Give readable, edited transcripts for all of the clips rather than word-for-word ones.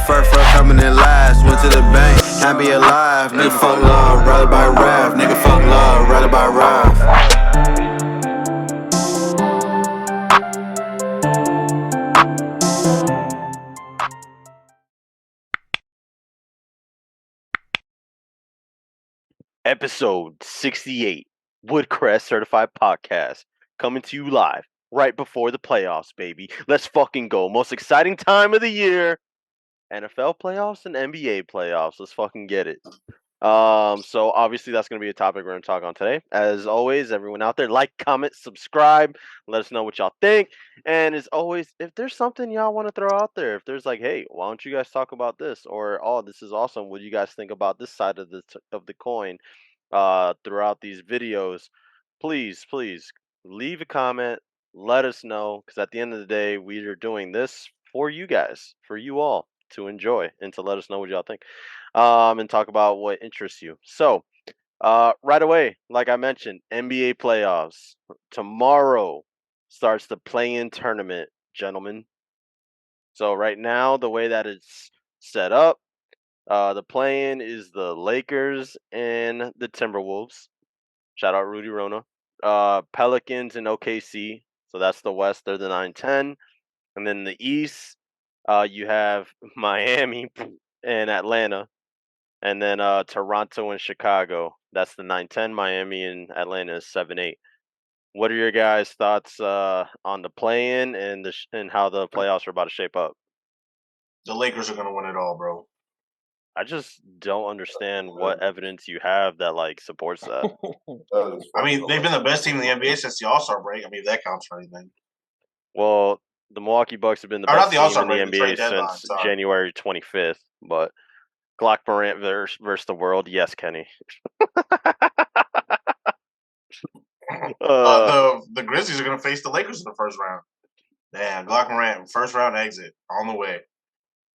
first coming in last. Went to the bank, happy alive. Nigga fuck love, rather by rap. Nigga fuck love, rather by rap. Episode 68, Woodcrest Certified Podcast, coming to you live right before the playoffs, baby. Let's fucking go. Most exciting time of the year. NFL playoffs and NBA playoffs. Let's fucking get it. So obviously that's going to be a topic we're going to talk on today. As always, everyone out there, like, comment, subscribe. Let us know what y'all think. And as always, if there's something y'all want to throw out there, if there's like, hey, why don't you guys talk about this? Or, oh, this is awesome. What do you guys think about this side of the coin? Throughout these videos, please leave a comment, let us know, because at the end of the day we are doing this for you guys, for you all to enjoy and to let us know what y'all think, and talk about what interests you. So right away, like I mentioned, NBA playoffs tomorrow starts the play-in tournament, gentlemen. So right now the way that it's set up, the play-in is the Lakers and the Timberwolves. Shout out Rudy Rona. Pelicans and OKC. So that's the West. They're the 9-10. And then the East, you have Miami and Atlanta. And then Toronto and Chicago. That's the 9-10. Miami and Atlanta is 7-8. What are your guys' thoughts on the play-in and and how the playoffs are about to shape up? The Lakers are going to win it all, bro. I just don't understand what evidence you have that like supports that. I mean, they've been the best team in the NBA since the All-Star break. I mean, if that counts for anything. Well, the Milwaukee Bucks have been the best team in the NBA since January 25th, but Glock Morant versus the world, yes, Kenny. The Grizzlies are going to face the Lakers in the first round. Damn, Glock Morant, first round exit on the way.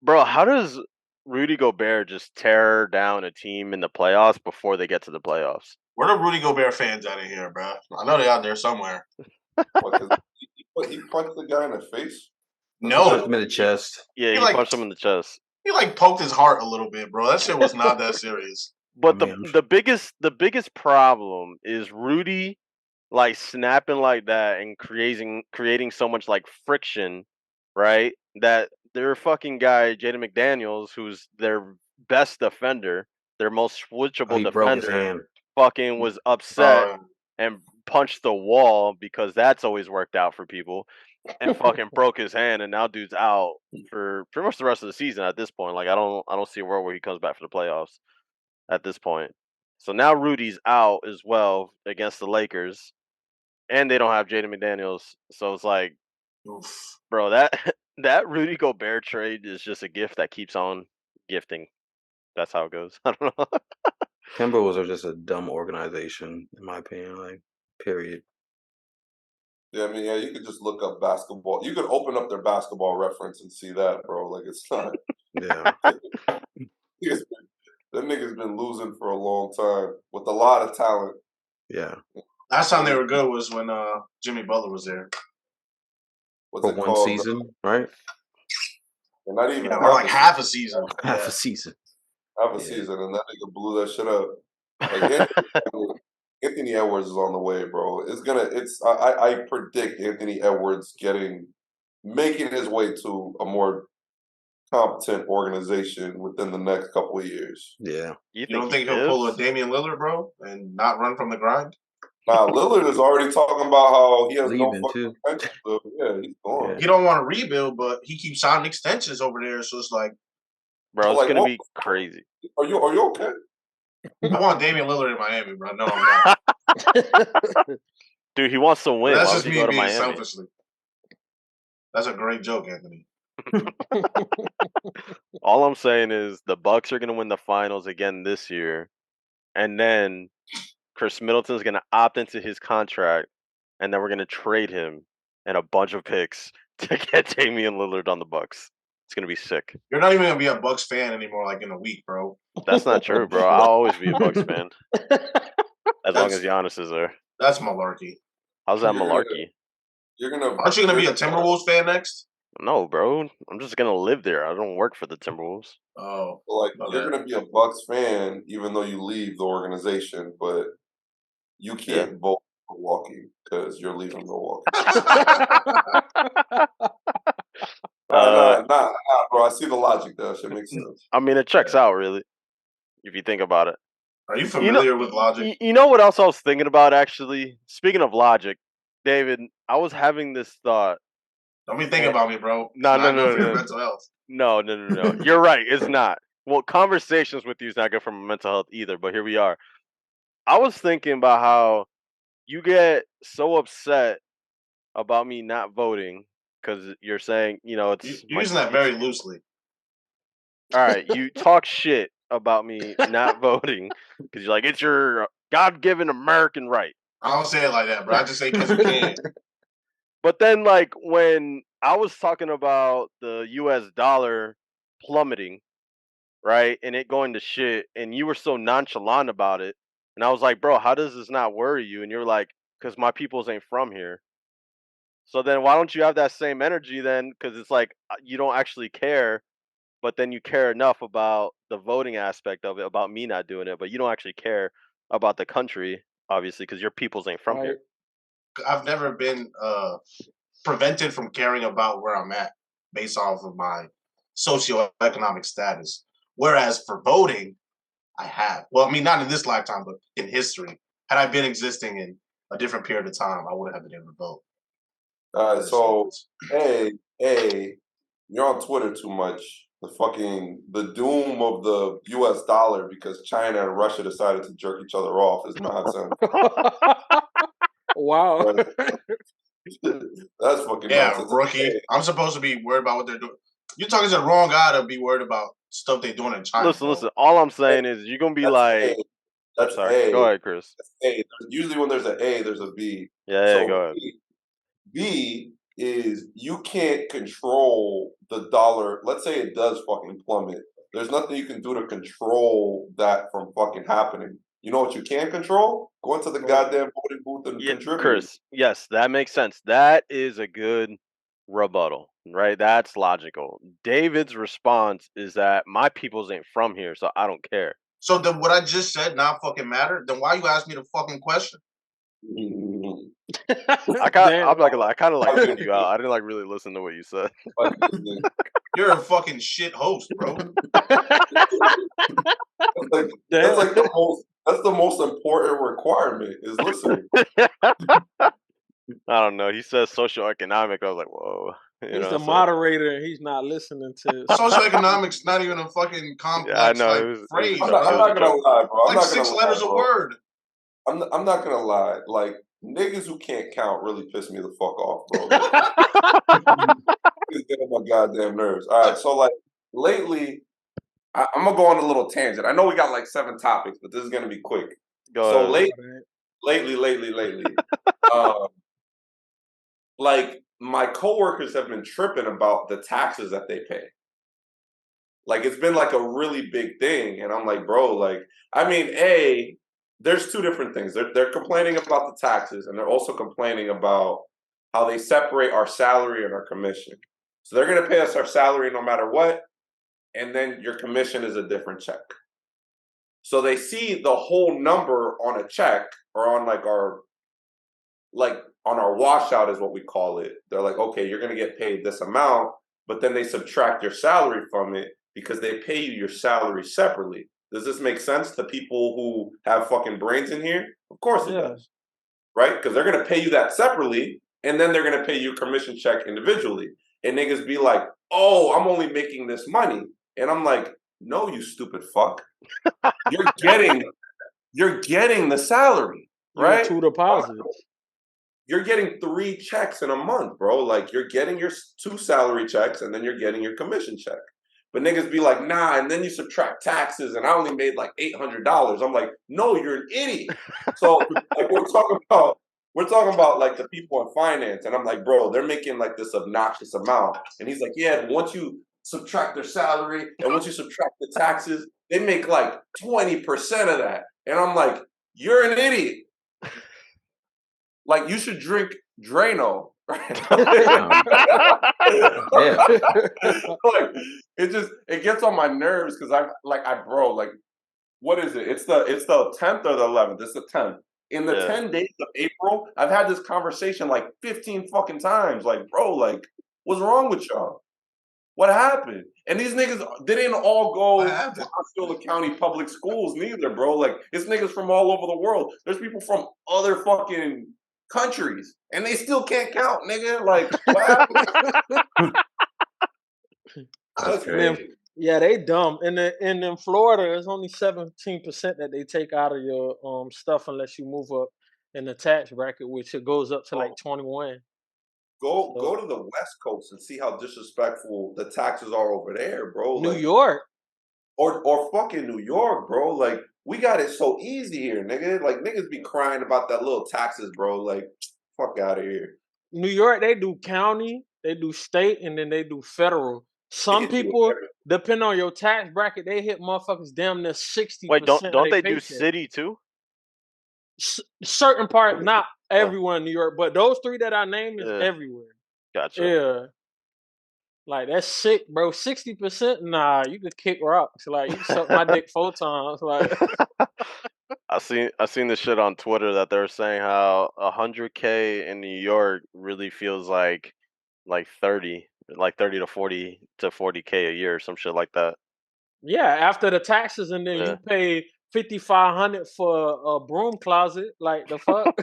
Bro, how does Rudy Gobert just tear down a team in the playoffs before they get to the playoffs? Where are the Rudy Gobert fans out of here, bro? I know they're out there somewhere. He punched the guy in the face? No. He punched him in the chest. Yeah, he punched him in the chest. He like poked his heart a little bit, bro. That shit was not that serious. But the biggest problem is Rudy like snapping like that and creating so much like friction, right? That their fucking guy Jaden McDaniels, who's their best defender, their most switchable defender, fucking was upset and punched the wall because that's always worked out for people, and fucking broke his hand, and now dude's out for pretty much the rest of the season at this point. Like I don't see a world where he comes back for the playoffs at this point. So now Rudy's out as well against the Lakers, and they don't have Jaden McDaniels. So it's like, oof, bro, that Rudy Gobert trade is just a gift that keeps on gifting. That's how it goes. I don't know. Timberwolves are just a dumb organization, in my opinion. Like, period. Yeah, I mean, yeah, you could just look up basketball. You could open up their basketball reference and see that, bro. Like, it's not. Yeah. That nigga's been losing for a long time with a lot of talent. Yeah. Last time they were good was when Jimmy Butler was there. For one season, right? And not even like half a season. Half a season. Half a season, and that nigga blew that shit up. Like, Anthony Edwards is on the way, bro. I predict Anthony Edwards making his way to a more competent organization within the next couple of years. Yeah. You don't think he'll pull a Damian Lillard, bro, and not run from the grind? Nah, Lillard is already talking about how he has no fucking potential. So, yeah, he's gone. Yeah. He don't want to rebuild, but he keeps signing extensions over there, so it's like, bro, it's gonna be crazy. Are you okay? I want Damian Lillard in Miami, bro. No, I'm not. Dude, he wants to win. That's just me being selfishly. That's a great joke, Anthony. All I'm saying is the Bucks are gonna win the finals again this year, and then Chris Middleton's gonna opt into his contract, and then we're gonna trade him and a bunch of picks to get Damian Lillard on the Bucks. It's gonna be sick. You're not even gonna be a Bucks fan anymore, like in a week, bro. That's not true, bro. I'll always be a Bucks fan, as long as Giannis is there. That's malarkey. How's that malarkey? Aren't you gonna be a Timberwolves fan next? No, bro. I'm just gonna live there. I don't work for the Timberwolves. Oh, Like my you're bad. gonna be a Bucks fan even though you leave the organization, but you can't vote for Milwaukee because you're leaving Milwaukee. Nah, bro. I see the logic there. That shit makes sense. I mean, it checks out really, if you think about it. Are you familiar with logic? You know what else I was thinking about actually? Speaking of logic, David, I was having this thought. Don't be thinking about me, bro. It's No, not good for your mental health. No. You're right. It's not. Well, conversations with you is not good for my mental health either. But here we are. I was thinking about how you get so upset about me not voting because you're saying, You're using that very loosely. All right, you talk shit about me not voting because you're like, it's your God-given American right. I don't say it like that, bro. I just say because you can. But then, like, when I was talking about the U.S. dollar plummeting, right, and it going to shit, and you were so nonchalant about it, and I was like, bro, how does this not worry you? And you're like, because my peoples ain't from here. So then why don't you have that same energy then? Because it's like you don't actually care, but then you care enough about the voting aspect of it, about me not doing it, but you don't actually care about the country, obviously, because your peoples ain't from here. I've never been prevented from caring about where I'm at based off of my socioeconomic status. Whereas for voting, I have. Well, I mean, not in this lifetime, but in history. Had I been existing in a different period of time, I would have been able to vote. So, you're on Twitter too much. The doom of the U.S. dollar because China and Russia decided to jerk each other off is nonsense. Wow. That's fucking nonsense. Rookie. I'm supposed to be worried about what they're doing. You're talking to the wrong guy to be worried about stuff they're doing in China. Listen. All I'm saying is you're gonna be like. I'm That's sorry. A. Go ahead, Chris. That's A. Usually when there's an A, there's a B. Yeah, go ahead. B is you can't control the dollar. Let's say it does fucking plummet. There's nothing you can do to control that from fucking happening. You know what you can control? Go into the goddamn voting booth and contribute. Chris, yes, that makes sense. That is a good rebuttal, right? That's logical. David's response is that my peoples ain't from here, so I don't care. So then what I just said not fucking matter? Then why you ask me the fucking question? I'm not gonna lie, I kind of like tuned you out. I didn't like really listen to what you said. You're a fucking shit host, bro. That's the most important requirement is listening. I don't know. He says socioeconomic. I was like, whoa. He's the moderator and he's not listening to socioeconomics. Not even a fucking complex phrase. I'm not gonna lie, bro. I'm like 6 letters a word. I'm not gonna lie. Like niggas who can't count really piss me the fuck off, bro. It's getting on my goddamn nerves. All right, so like lately, I'm gonna go on a little tangent. I know we got like 7 topics, but this is gonna be quick. So lately, like my coworkers have been tripping about the taxes that they pay. Like it's been like a really big thing, and I'm like, bro, like I mean, there's 2 different things. They're complaining about the taxes, and they're also complaining about how they separate our salary and our commission. So they're gonna pay us our salary no matter what, and then your commission is a different check. So they see the whole number on a check or on on our washout is what we call it. They're like, okay, you're gonna get paid this amount, but then they subtract your salary from it because they pay you your salary separately. Does this make sense to people who have fucking brains in here? Of course it does, right? Because they're gonna pay you that separately, and then they're gonna pay you a commission check individually. And niggas be like, oh, I'm only making this money. And I'm like, no, you stupid fuck. You're getting the salary, right? 2 deposits. You're getting 3 checks in a month, bro. Like you're getting your 2 salary checks and then you're getting your commission check. But niggas be like, nah, and then you subtract taxes and I only made like $800. I'm like, no, you're an idiot. So like we're talking about like the people in finance, and I'm like, bro, they're making like this obnoxious amount. And he's like, yeah, once you subtract their salary and once you subtract the taxes, they make like 20% of that. And I'm like, you're an idiot. Like you should drink Drano. Damn. Yeah. Like it gets on my nerves because bro, like, what is it? It's the 10th or the 11th. It's the 10th. In the 10 days of April, I've had this conversation like 15 fucking times. Like, bro, like, what's wrong with y'all? What happened? And these niggas, they didn't all go to Osceola County public schools neither, bro. Like, it's niggas from all over the world. There's people from other fucking countries, and they still can't count, nigga. Like, what happened? That's crazy. Yeah, they dumb. And in Florida, it's only 17% that they take out of your stuff unless you move up in the tax bracket, which it goes up to like 21. Go to the West Coast and see how disrespectful the taxes are over there, bro. New like, York. Or fucking New York, bro. Like, we got it so easy here, nigga. Like, niggas be crying about that little taxes, bro. Like, fuck out of here. New York, they do county, they do state, and then they do federal. Some people, depending on your tax bracket, they hit motherfuckers damn near 60%. Wait, don't they do paycheck. city too? Certain part, not everywhere in New York, but those three that I named is everywhere. Gotcha. Yeah. Like, that's sick, bro. 60%? Nah, you could kick rocks. Like, you can suck my dick 4 times. Like, I seen this shit on Twitter that they're saying how 100K in New York really feels like 30 to 40K a year or some shit like that. yeah, after the taxes, and then you pay $5,500 for a broom closet. Like, the fuck?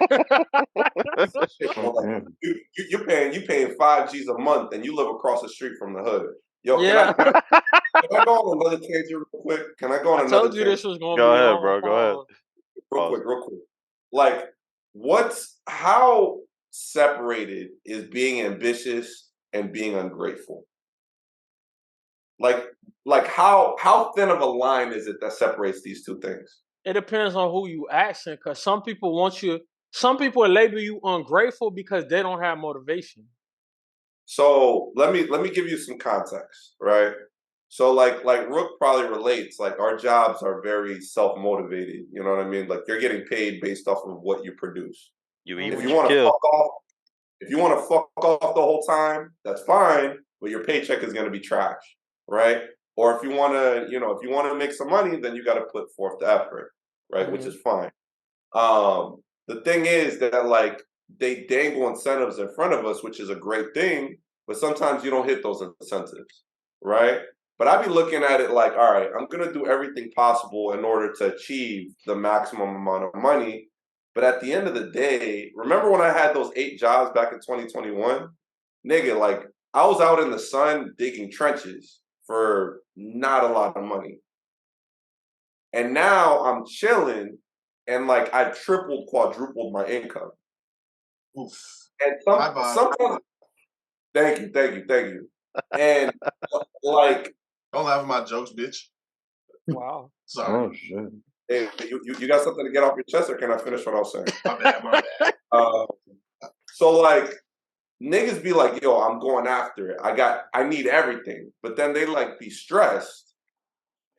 You paying 5 G's a month, and you live across the street from the hood. Yo, yeah. can I go on another tangent real quick? Can I go on I another told you tangent? this was gonna Go be ahead, long. bro. Go ahead. Real quick. Like, how separated is being ambitious and being ungrateful? Like how thin of a line is it that separates these two things? It depends on who you asking, because some people will label you ungrateful because they don't have motivation. So let me give you some context, right? So like Rook probably relates. Like, our jobs are very self-motivated. You know what I mean? Like, you're getting paid based off of what you produce. You eat If what you you want to kill. fuck off, the whole time, that's fine. But your paycheck is going to be trash, right? Or if you want to make some money, then you got to put forth the effort, right? Which is fine. The thing is that, like, they dangle incentives in front of us, which is a great thing, but sometimes you don't hit those incentives, right? But I be looking at it like, all right, I'm gonna do everything possible in order to achieve the maximum amount of money. But at the end of the day, remember when I had those 8 jobs back in 2021? Nigga, like, I was out in the sun digging trenches for not a lot of money. And now I'm chilling, and like, I've tripled, quadrupled my income. Oof. And sometimes, thank you. And like, don't laugh at my jokes, bitch. Wow. Sorry. Oh shit. Hey, you got something to get off your chest, or can I finish what I was saying? My bad. So like, niggas be like, yo, I'm going after it. I need everything. But then they like be stressed,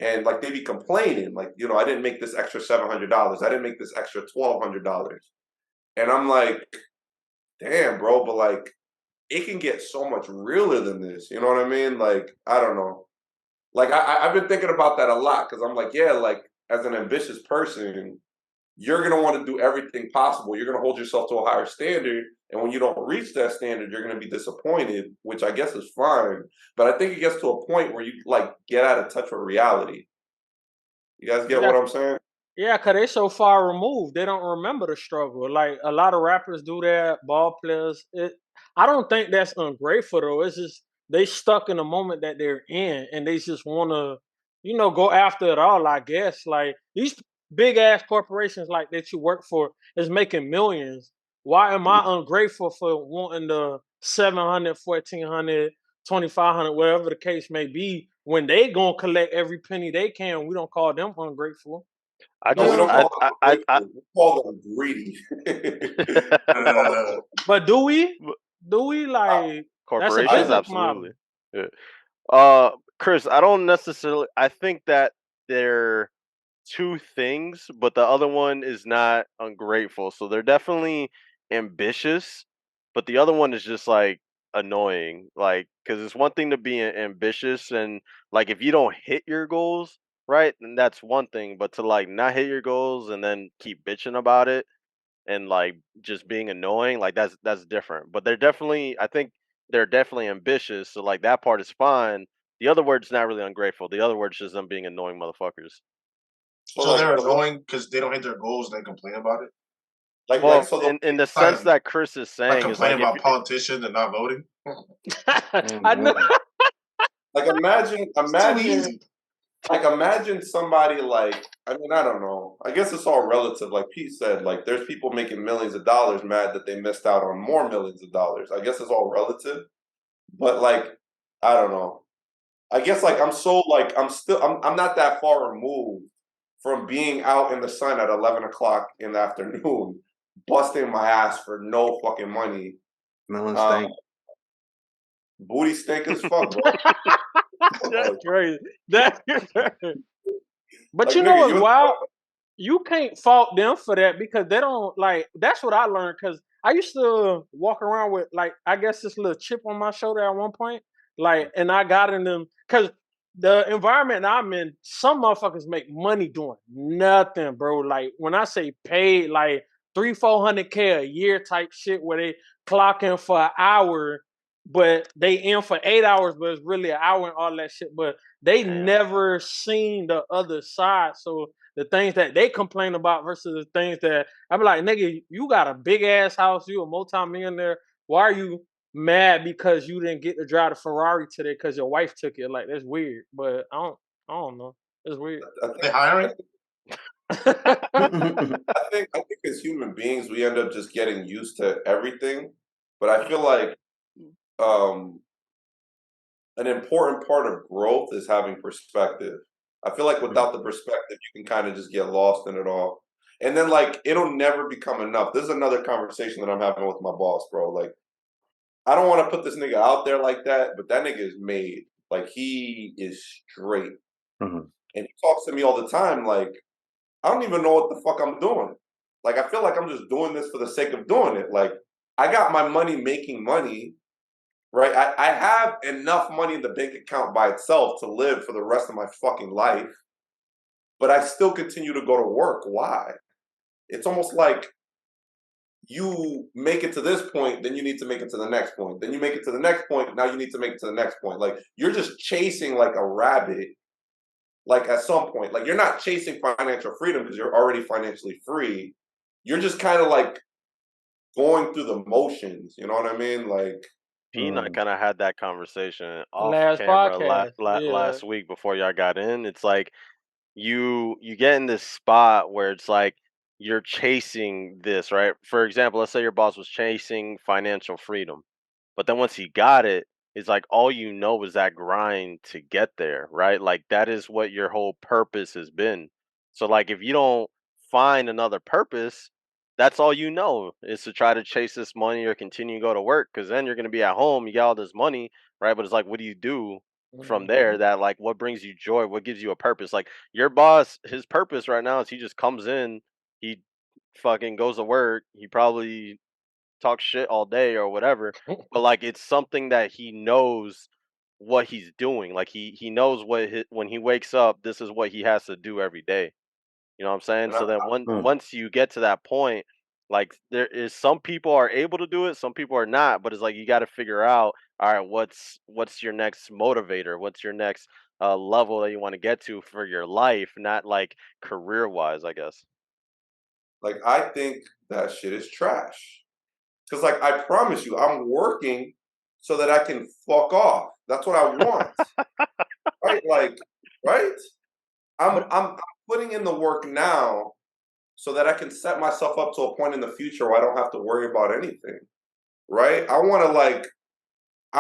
and like they be complaining, like, I didn't make this extra $700. I didn't make this extra $1,200. And I'm like, damn, bro, but like, it can get so much realer than this. You know what I mean? Like, I don't know. Like, I've been thinking about that a lot, because I'm like, yeah, like, as an ambitious person, you're going to want to do everything possible. You're going to hold yourself to a higher standard. And when you don't reach that standard, you're going to be disappointed, which I guess is fine. But I think it gets to a point where you like get out of touch with reality. You guys get what I'm saying? Yeah, because they so far removed. They don't remember the struggle. Like, a lot of rappers do that, ball players. I don't think that's ungrateful, though. It's just they stuck in the moment that they're in, and they just want to, go after it all, I guess. Like, these big-ass corporations like that you work for is making millions. Why am I ungrateful for wanting the 700, 1,400, 2,500, whatever the case may be, when they gonna collect every penny they can? We don't call them ungrateful. We call them greedy. But do we? Like, corporations? that's a business Absolutely. model. Yeah. Chris, I don't necessarily. I think that they're two things, but the other one is not ungrateful. So they're definitely ambitious, but the other one is just like annoying. Like, because it's one thing to be ambitious and like if you don't hit your goals, right, then that's one thing. But to like not hit your goals and then keep bitching about it and like just being annoying, like that's different. But I think they're definitely ambitious. So like that part is fine. The other word's not really ungrateful. The other word's just them being annoying motherfuckers. So So like, they're annoying because they don't hit their goals and then complain about it. Well, so in the It's like, sense that Chris is like saying is complaining like if about politicians and not voting. I know. like imagine It's too easy. like imagine somebody like, I mean, I don't know. I guess it's all relative. Like Pete said, like there's people making millions of dollars mad that they missed out on more millions of dollars. I guess it's all relative. But like, I don't know. I guess like I'm not that far removed from being out in the sun at 11 o'clock in the afternoon, busting my ass for no fucking money. Melon Um, stink. booty stink as fuck, bro. That's crazy. That's crazy. But Like you know nigga, what's you wild? You can't fault them for that because they don't like. That's what I learned because I used to walk around with like I guess this little chip on my shoulder at one point, like, and I got in them because the environment I'm in, some motherfuckers make money doing nothing, bro. Like when I say paid, like 300-400K a year type shit where they clock in for an hour, but they in for 8 hours, but it's really an hour and all that shit. But they Damn. never seen the other side, so the things that they complain about versus the things that I be like, nigga, you got a big ass house, you a multi-millionaire. Why are you mad because you didn't get to drive the Ferrari today because your wife took it? Like that's weird. But I don't know. It's weird. Are they hiring? I think as human beings we end up just getting used to everything. But I feel like um an important part of growth is having perspective. I feel like without the perspective, you can kind of just get lost in it all. And then like it'll never become enough. This is another conversation that I'm having with my boss, bro. Like I don't want to put this nigga out there like that, but that nigga is made. Like he is straight. Mhm. And he talks to me all the time like I don't even know what the fuck I'm doing. Like I feel like I'm just doing this for the sake of doing it. Like I got my money making money, right? I have enough money in the bank account by itself to live for the rest of my fucking life, but I still continue to go to work. Why? It's almost like you make it to this point, then you need to make it to the next point. Then you make it to the next point, now you need to make it to the next point. Like you're just chasing like a rabbit, like at some point. Like you're not chasing financial freedom because you're already financially free. You're just kind of like going through the motions, you know what I mean? Like P and I kind of had that conversation off Last camera podcast. Yeah. last week before y'all got in. It's like you get in this spot where it's like you're chasing this, right? For example, let's say your boss was chasing financial freedom, but then once he got it, it's like all you know is that grind to get there, right? Like that is what your whole purpose has been. So like if you don't find another purpose, that's all you know is to try to chase this money or continue to go to work because then you're going to be at home, you got all this money, right? But it's like, what do you do from there? Mhm. That like what brings you joy, what gives you a purpose? Like your boss, his purpose right now is he just comes in, he fucking goes to work, he probably talks shit all day or whatever, but like it's something that he knows what he's doing. Like he knows when he wakes up, this is what he has to do every day. You know what I'm saying? and I, So then Mm. once you get to that point, like there is some people are able to do it, some people are not, but it's like you got to figure out, all right, what's your next motivator? What's your next level that you want to get to for your life, not like career wise, I guess. like I think that shit is trash. Cause like I promise you, I'm working so that I can fuck off. That's what I want. Right? Like, right? I'm putting in the work now so that I can set myself up to a point in the future where I don't have to worry about anything. Right? I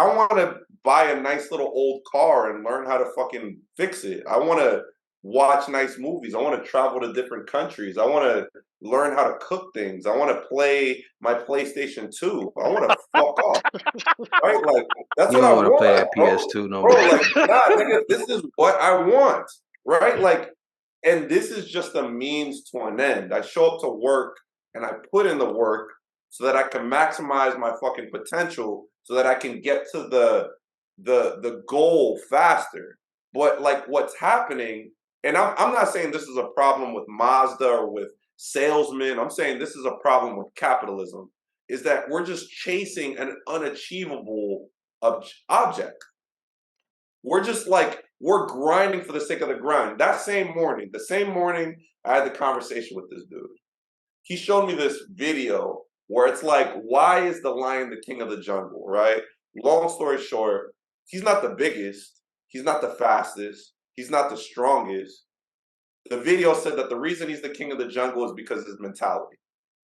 wanna buy a nice little old car and learn how to fucking fix it. I wanna watch nice movies. I wanna travel to different countries. I wanna learn how to cook things. I wanna play my PlayStation 2. I wanna fuck off. Right? Like that's You what I don't want to play want, that bro. PS2 no Bro, more. like nah, nigga, this is what I want. Right? Like, and this is just a means to an end. I show up to work and I put in the work so that I can maximize my fucking potential, so that I can get to the goal faster. But like what's happening, and I'm not saying this is a problem with Mazda or with salesmen. I'm saying this is a problem with capitalism. Is that we're just chasing an unachievable object. We're just like, we're grinding for the sake of the grind. The same morning, I had the conversation with this dude. He showed me this video where it's like, why is the lion the king of the jungle, right? Long story short, he's not the biggest, he's not the fastest, he's not the strongest. The video said that the reason he's the king of the jungle is because of his mentality,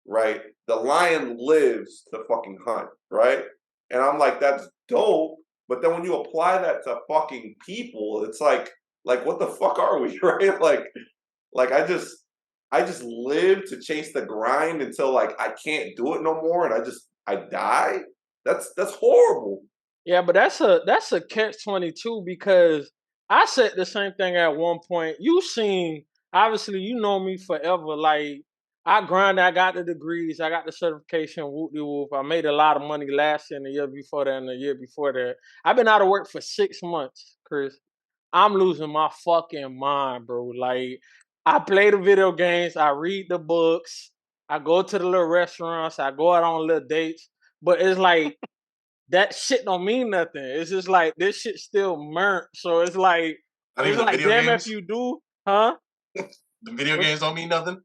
right? The lion lives to fucking hunt, right? And I'm like, that's dope. But then when you apply that to fucking people, it's like what the fuck are we, right? Like I just live to chase the grind until like I can't do it no more, and I die. That's horrible. Yeah, but that's a catch-22 because I said the same thing at one point. You seen, obviously, you know me forever. Like I grind, I got the degrees, I got the certification, whoop de whoop. I made a lot of money last year and the year before that and the year before that. I've been out of work for 6 months, Chris. I'm losing my fucking mind, bro. Like I play the video games, I read the books, I go to the little restaurants, I go out on little dates, but it's like that shit don't mean nothing. It's just like this shit still murk. So it's like Not even the video damn games. if you do, huh? The video games don't mean nothing.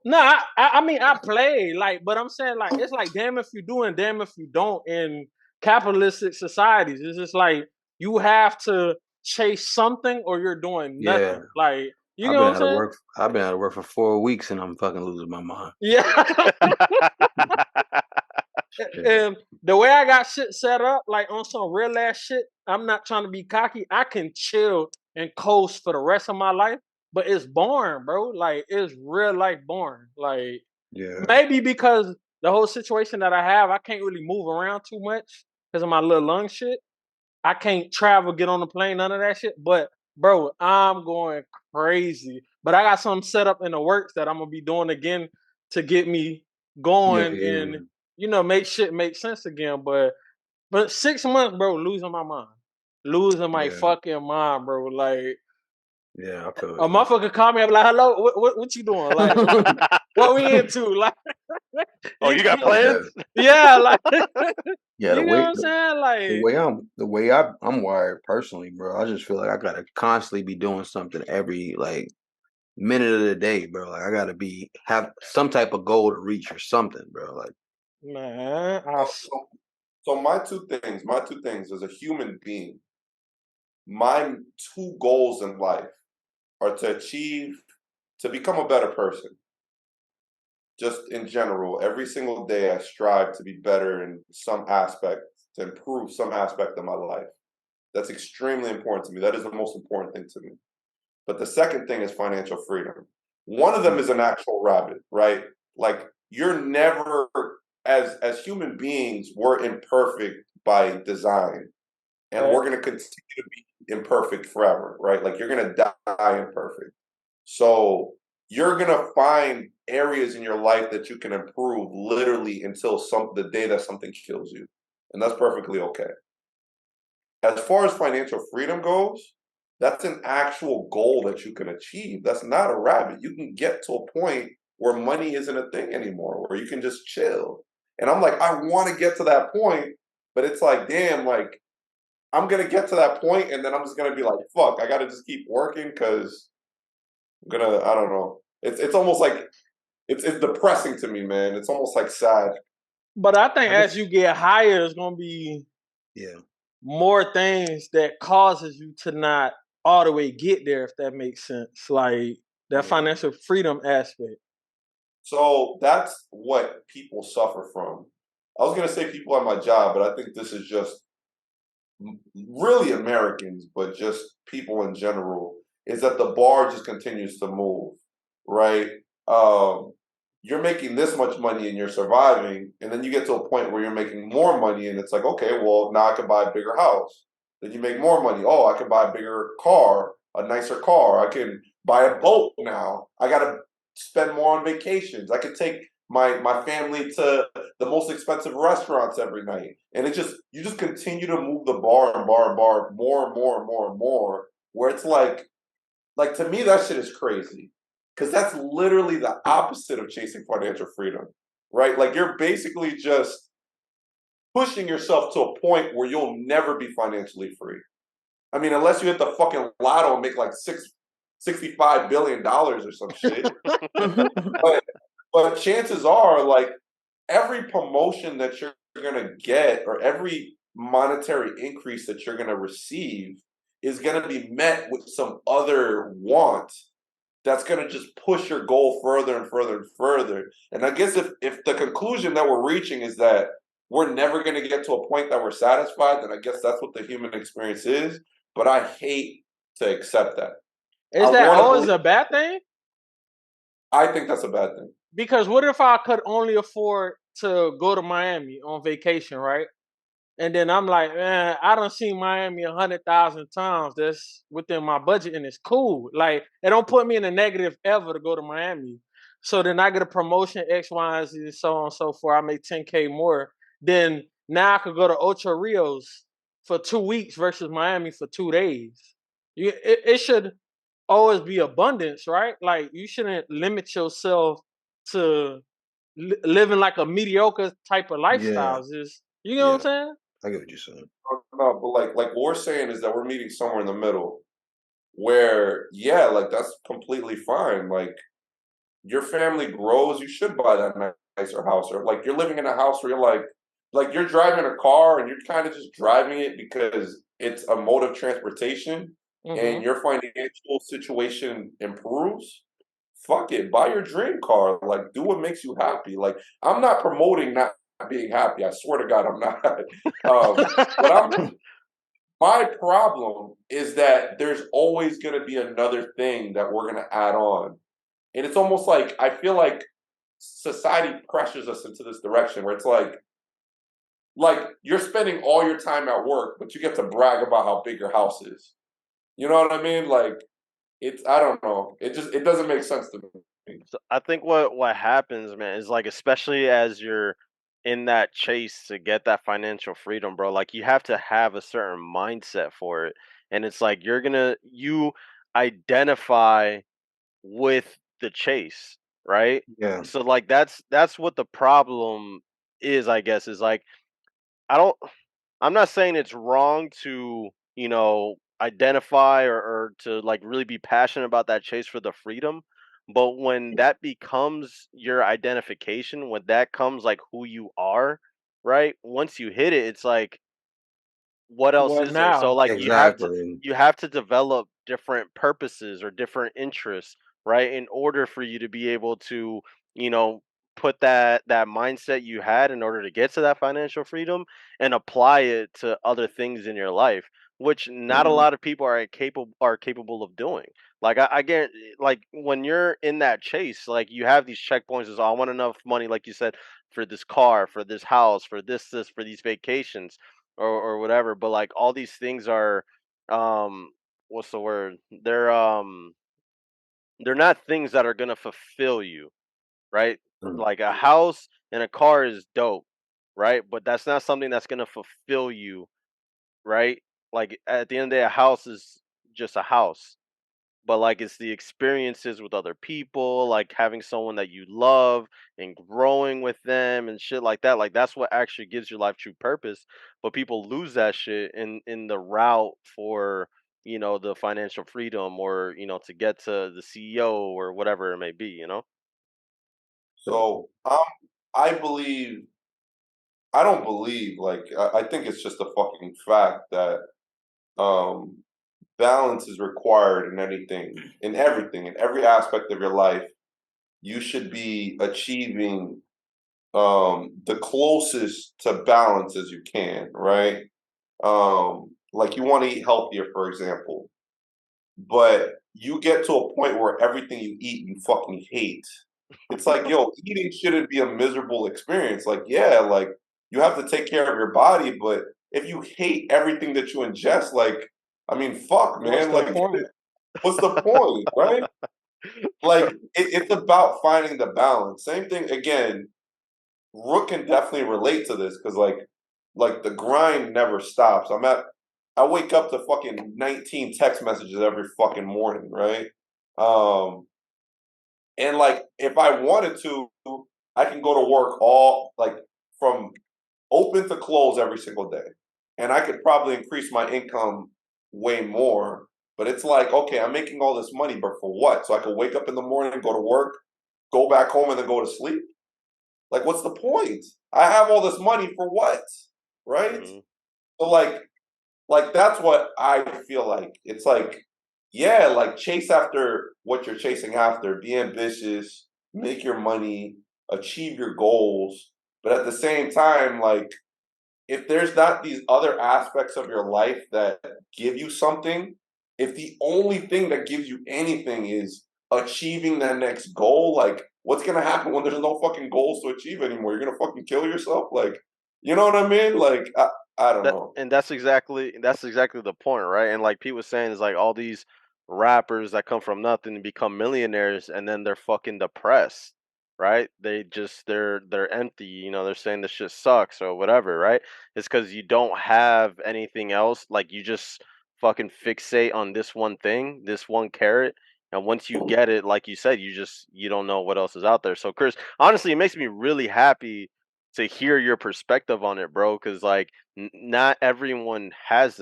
No, I mean I play like, but I'm saying like it's like damn if you do and damn if you don't in capitalistic societies. It's just like you have to chase something or you're doing nothing. Yeah. Like you I've know been what I'm out of saying? work. I've been out of work for 4 weeks and I'm fucking losing my mind. Yeah. And the way I got shit set up, like on some real ass shit, I'm not trying to be cocky. I can chill and coast for the rest of my life, but it's boring, bro. Like it's real life boring. Like Yeah. maybe because the whole situation that I have, I can't really move around too much because of my little lung shit. I can't travel, get on the plane, none of that shit. But bro, I'm going crazy. But I got something set up in the works that I'm gonna be doing again to get me Yeah, going yeah. and make shit make sense again. But 6 months, bro, losing my mind. Losing my Yeah. fucking mind, bro. Like Yeah, I feel a you. motherfucker call me up like, hello, what you doing? Like what we into? Like Oh, you got plans? Yeah, like Yeah, you know what I'm saying? the Like way I'm wired personally, bro. I just feel like I gotta constantly be doing something every like minute of the day, bro. Like I gotta have some type of goal to reach or something, bro. Like man, So my two things as a human being, my two goals in life are to become a better person. Just in general, every single day I strive to be better in some aspect, to improve some aspect of my life. That's extremely important to me. That is the most important thing to me. But the second thing is financial freedom. One of them is an actual rabbit, right? Like you're never, as human beings, we're imperfect by design, and we're going to continue to be imperfect forever, right? Like you're going to die imperfect. So you're going to find areas in your life that you can improve literally until the day that something kills you, and that's perfectly okay. As far as financial freedom goes, that's an actual goal that you can achieve. That's not a rabbit. You can get to a point where money isn't a thing anymore, where you can just chill. And I'm like, I want to get to that point, but it's like, damn, like I'm gonna get to that point, and then I'm just gonna be like, fuck, I gotta just keep working because I don't know. It's almost like it's depressing to me, man. It's almost like sad. But I think as you get higher, it's gonna be more things that causes you to not all the way get there, if that makes sense. Like that financial freedom aspect. So that's what people suffer from. I was gonna say people at my job, but I think this is just really Americans, but just people in general, is that the bar just continues to move, right? You're making this much money and you're surviving, and then you get to a point where you're making more money, and it's like, okay, well, now I can buy a bigger house. Then you make more money. Oh, I can buy a bigger car, a nicer car. I can buy a boat now. I got to spend more on vacations. I could take my family to the most expensive restaurants every night. And you just continue to move the bar and bar and bar more and more and more and more, where it's like to me, that shit is crazy. Because that's literally the opposite of chasing financial freedom, right? Like you're basically just pushing yourself to a point where you'll never be financially free. I mean, unless you hit the fucking lotto and make like $65 billion or some shit. But chances are, like, every promotion that you're gonna get or every monetary increase that you're gonna receive is gonna be met with some other want that's gonna just push your goal further and further and further. And I guess if the conclusion that we're reaching is that we're never gonna get to a point that we're satisfied, then I guess that's what the human experience is. But I hate to accept that. Is I that wanna always believe a bad thing? I think that's a bad thing. Because what if I could only afford to go to Miami on vacation, right? And then I'm like, man, I done seen Miami 100,000 times. That's within my budget, and it's cool. Like, it don't put me in a negative ever to go to Miami. So then I get a promotion, X, Y, and Z, so on and so forth. I make 10K more. Then now I could go to Ocho Rios for 2 weeks versus Miami for 2 days. It should always be abundance, right? Like, you shouldn't limit yourself to living like a mediocre type of Yeah, lifestyles. Is you know what I'm yeah, saying? I get what you're saying. No, but like what we're saying is that we're meeting somewhere in the middle where, yeah, like that's completely fine. Like your family grows, you should buy that nicer house, or like you're living in a house where you're like you're driving a car and you're kind of just driving it because it's a mode of transportation and Mm-hmm. your financial situation improves. Fuck it, buy your dream car. Like, do what makes you happy. Like, I'm not promoting not being happy. I swear to God, I'm not. But my problem is that there's always going to be another thing that we're going to add on. And it's almost like I feel like society pressures us into this direction where it's like you're spending all your time at work, but you get to brag about how big your house is. You know what I mean? Like it's I don't know. It doesn't make sense to me. So I think what happens, man, is like especially as you're in that chase to get that financial freedom, bro, like you have to have a certain mindset for it. And it's like you identify with the chase, right? Yeah, So like that's what the problem is, I guess, is like I don't I'm not saying it's wrong to, identify or to like really be passionate about that chase for the freedom. But when that becomes your identification, when that comes like who you are, right? Once you hit it, it's like what else What is there? So now? like exactly. you have to develop different purposes or different interests, right? In order for you to be able to, you know, put that mindset you had in order to get to that financial freedom and apply it to other things in your life, which not a Mhm. lot of people are capable of doing. Like I get like when you're in that chase, like you have these checkpoints as I want enough money, like you said, for this car, for this house, for this, for these vacations or whatever, but like all these things are what's the word, they're not things that are going to fulfill you, right? Mhm. Like a house and a car is dope, right? But that's not something that's going to fulfill you, right? Like at the end of the day, a house is just a house, but like it's the experiences with other people, like having someone that you love and growing with them and shit like that. Like that's what actually gives your life true purpose. But people lose that shit in the route for the financial freedom or to get to the CEO or whatever it may be. So I don't believe like I think it's just a fucking fact that um balance is required in anything, in everything, in every aspect of your life. You should be achieving the closest to balance as you can, right? Like you want to eat healthier, for example, but you get to a point where everything you eat you fucking hate. It's like, yo, eating shouldn't be a miserable experience. Like, yeah, like you have to take care of your body, but if you hate everything that you ingest, like, I mean, fuck, What's man, the like, point? what's the point, right? Like, it's about finding the balance. Same thing again. Rook can definitely relate to this because like the grind never stops. I wake up to fucking 19 text messages every fucking morning, right? And like if I wanted to, I can go to work all like from open to close every single day. And I could probably increase my income way more. But it's like, okay, I'm making all this money, but for what? So I could wake up in the morning, go to work, go back home, and then go to sleep? Like, what's the point? I have all this money for what? Right? Mhm. So like that's what I feel like. It's like, yeah, like chase after what you're chasing after, be ambitious, make your money, achieve your goals. But at the same time, like if there's not these other aspects of your life that give you something, if the only thing that gives you anything is achieving that next goal, like what's gonna happen when there's no fucking goals to achieve anymore? You're gonna fucking kill yourself? Like, you know what I mean? Like I don't know. That's exactly the point, right? And like Pete was saying, is like all these rappers that come from nothing and become millionaires, and then they're fucking depressed, right? They're empty. They're saying this shit sucks or whatever, right? It's because you don't have anything else. Like you just fucking fixate on this one thing, this one carrot. And once you get it, like you said, you don't know what else is out there. So Chris, honestly, it makes me really happy to hear your perspective on it, bro. Because like not everyone has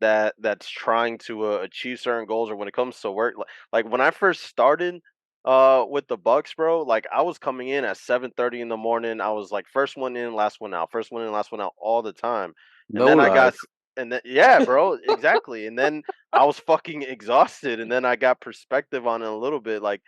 that's trying to achieve certain goals, or when it comes to work, like when I first started with the Bucks, bro, like I was coming in at 7:30 in the morning. I was like first one in, last one out, first one in, last one out all the time. And No then I got life. and then yeah, bro, exactly. And then I was fucking exhausted, and then I got perspective on it a little bit, like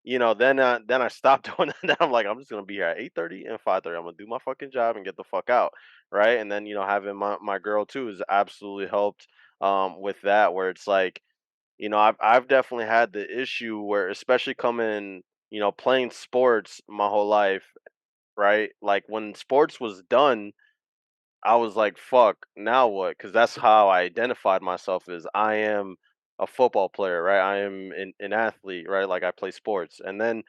then I stopped doing that. Then I'm like, I'm just gonna be here at 8:30 and 5:30. I'm gonna do my fucking job and get the fuck out, right? And then having my girl too has absolutely helped with that. Where it's like, I've definitely had the issue where, especially coming, playing sports my whole life, right? Like when sports was done, I was like, fuck, now what? Because that's how I identified myself, as I am a football player, right? I am an athlete, right? Like I play sports, and then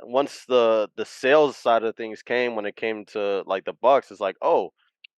once the sales side of things came, when it came to like the Bucks, it's like, oh,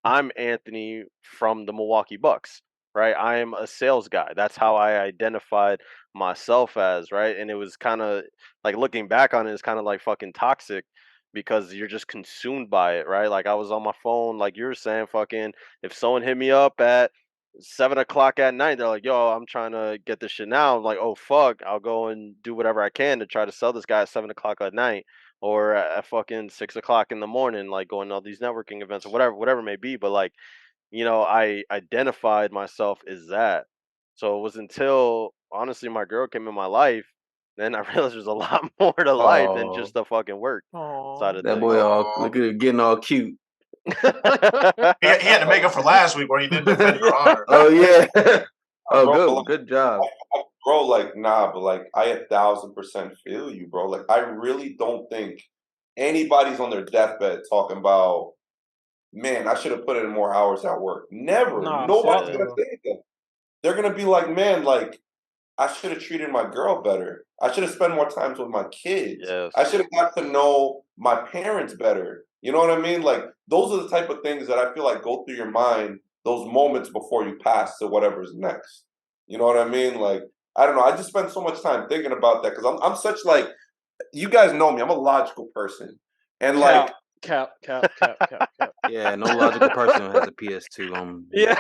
I'm Anthony from the Milwaukee Bucks, right? I am a sales guy. That's how I identified myself as, right? And it was kind of like, looking back on it, it's kind of like fucking toxic, because you're just consumed by it, right? Like I was on my phone, like you were saying, fucking, if someone hit me up at 7 o'clock at night, they're like, yo, I'm trying to get this shit now. I'm like, oh fuck, I'll go and do whatever I can to try to sell this guy at 7 o'clock at night, or at fucking 6 o'clock in the morning, like going to all these networking events or whatever it may be. But like, I identified myself as that. So it was until, honestly, my girl came in my life, then I realized there's a lot more to life than Oh, just the fucking work side Oh, of that boy things. all Oh, look at it getting all cute. he had to make up for last week where he didn't defend her honor. Oh yeah. Oh, Bro, but good job. bro, like, nah, but like, I 1,000% feel you, bro. Like, I really don't think anybody's on their deathbed talking about, man, I should have put in more hours at work. Never. nah, fuck Nobody's Yeah. gonna no. say that. They're gonna be like, man, like, I should have treated my girl better. I should have spent more time with my kids. I Yes. should have got to know my parents better. You know what I mean? Like, those are the type of things that I feel like go through your mind those moments before you pass to whatever's next. You know what I mean? Like, I don't know. I just spend so much time thinking about that because I'm such like, you guys know me. I'm a logical person, and like, Cap. Yeah, no logical person has a PS2. Yeah.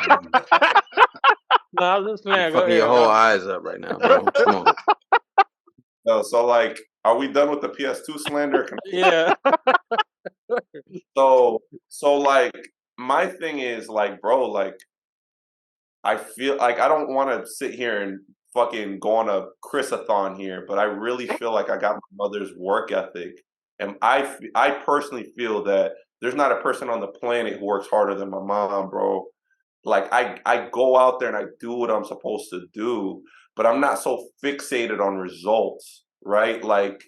Nah, I'm just You're playing. Go fucking your ahead, whole bro. eyes up right now, bro. Come on. so like, are we done with the PS2 slander? Yeah. So like, my thing is like, bro, like, I feel like I don't want to sit here and fucking go on a Chris-a-thon here, but I really feel like I got my mother's work ethic, and I personally feel that there's not a person on the planet who works harder than my mom, bro. Like I go out there and I do what I'm supposed to do, but I'm not so fixated on results, right? Like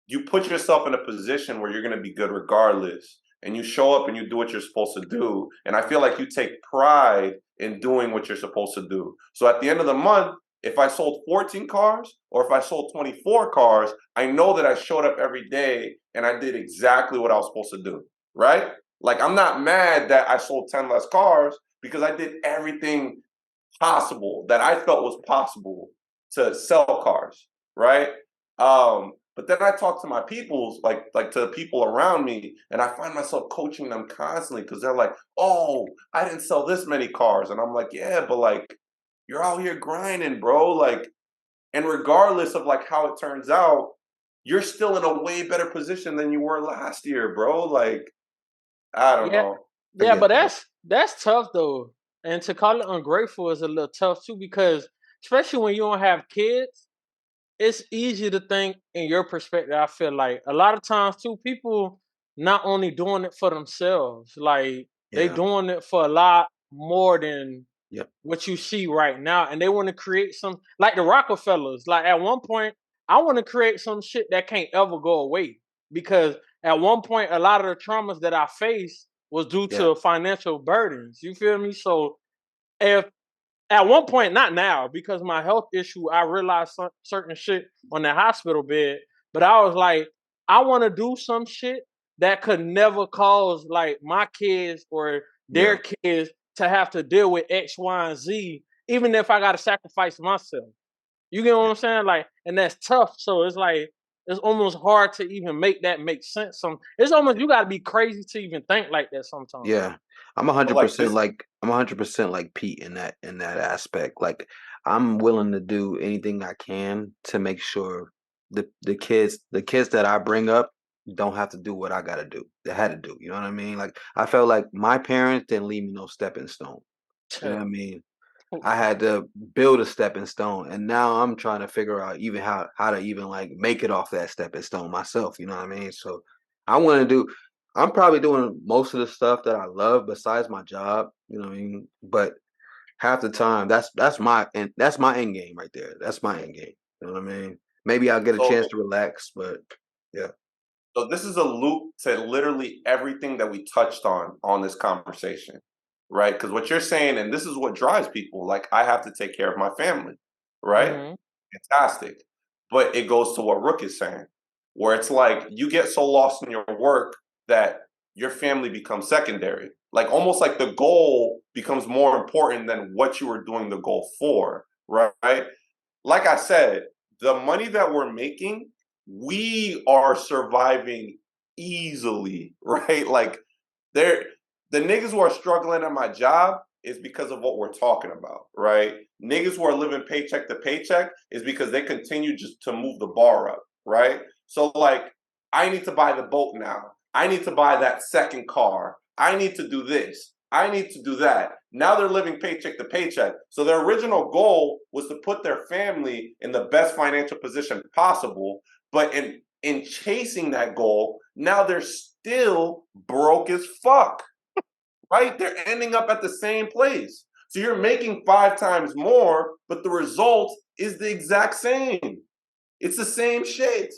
you put yourself in a position where you're going to be good regardless, and you show up and you do what you're supposed to do, and I feel like you take pride in doing what you're supposed to do. So at the end of the month, If I sold 14 cars or if I sold 24 cars, I know that I showed up every day and I did exactly what I was supposed to do, right? Like, I'm not mad that I sold 10 less cars because I did everything possible that I felt was possible to sell cars, right? But then I talk to my peoples, like to the people around me, and I find myself coaching them constantly because they're like, "Oh, I didn't sell this many cars," and I'm like, "Yeah, but like, you're out here grinding, bro. Like, and regardless of like how it turns out, you're still in a way better position than you were last year, bro. Like, I don't Yeah, know. I yeah, get but that. that's tough though, and to call it ungrateful is a little tough too because especially when you don't have kids, it's easy to think in your perspective. I feel like a lot of times too, people not only doing it for themselves, like they Yeah. doing it for a lot more than Yep. what you see right now, and they want to create some like the Rockefellers. Like at one point, I want to create some shit that can't ever go away because at one point, a lot of the traumas that I faced was due Yeah. to financial burdens. You feel me? So if at one point, not now, because my health issue, I realized certain shit on the hospital bed. But I was like, I want to do some shit that could never cause like my kids or their Yeah. kids to have to deal with X, Y, and Z, even if I got to sacrifice myself. You get what Yeah. I'm saying? Like, and that's tough. So it's like it's almost hard to even make that make sense. It's almost you got to be crazy to even think like that sometimes. Yeah. I'm But like 100% this, like I'm 100% like Pete in that aspect. Like I'm willing to do anything I can to make sure the kids that I bring up don't have to do what I got to do. They had to do, you know what I mean? Like I felt like my parents didn't leave me no stepping stone. You know what I mean? I had to build a stepping stone, and now I'm trying to figure out even how to even like make it off that stepping stone myself. You know what I mean? So I want to do. I'm probably doing most of the stuff that I love besides my job. You know what I mean? But half the time, that's my end game right there. That's my end game. You know what I mean? Maybe I'll get a so chance to relax, but yeah, So this is a loop to literally everything that we touched on this conversation, right? Because what you're saying, and this is what drives people, like I have to take care of my family, right? Hmm. Fantastic. But it goes to what Rook is saying, where it's like you get so lost in your work that your family becomes secondary. Like almost like the goal becomes more important than what you were doing the goal for, right? Like I said, the money that we're making, we are surviving easily, right? Like they're the niggas who are struggling at my job is because of what we're talking about, right? Niggas who are living paycheck to paycheck is because they continue just to move the bar up, right? So like, I need to buy the boat now. I need to buy that second car. I need to do this. I need to do that. Now they're living paycheck to paycheck. So their original goal was to put their family in the best financial position possible. But in chasing that goal, now they're still broke as fuck, right? They're ending up at the same place. So you're making 5 times more, but the result is the exact same. It's the same shit.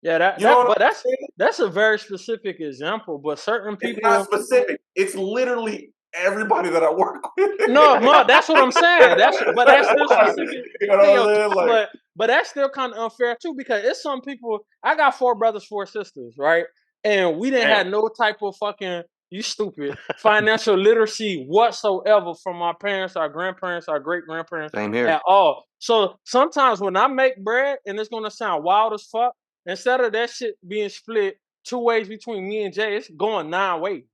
Yeah, You know what but I'm saying? that's a very specific example. But certain It's not people, specific. It's literally everybody that I work with. no, that's what I'm saying. That's still Like, specific you know to what I'm your saying? case, Like, but that's still kind of unfair too because it's some people. I got 4 brothers, 4 sisters, right? And we didn't Damn. have no type of fucking you stupid financial literacy whatsoever from our parents, our grandparents, our great grandparents same here. at all. So sometimes when I make bread, and it's gonna sound wild as fuck, instead of that shit being split 2 ways between me and Jay, it's going 9 ways.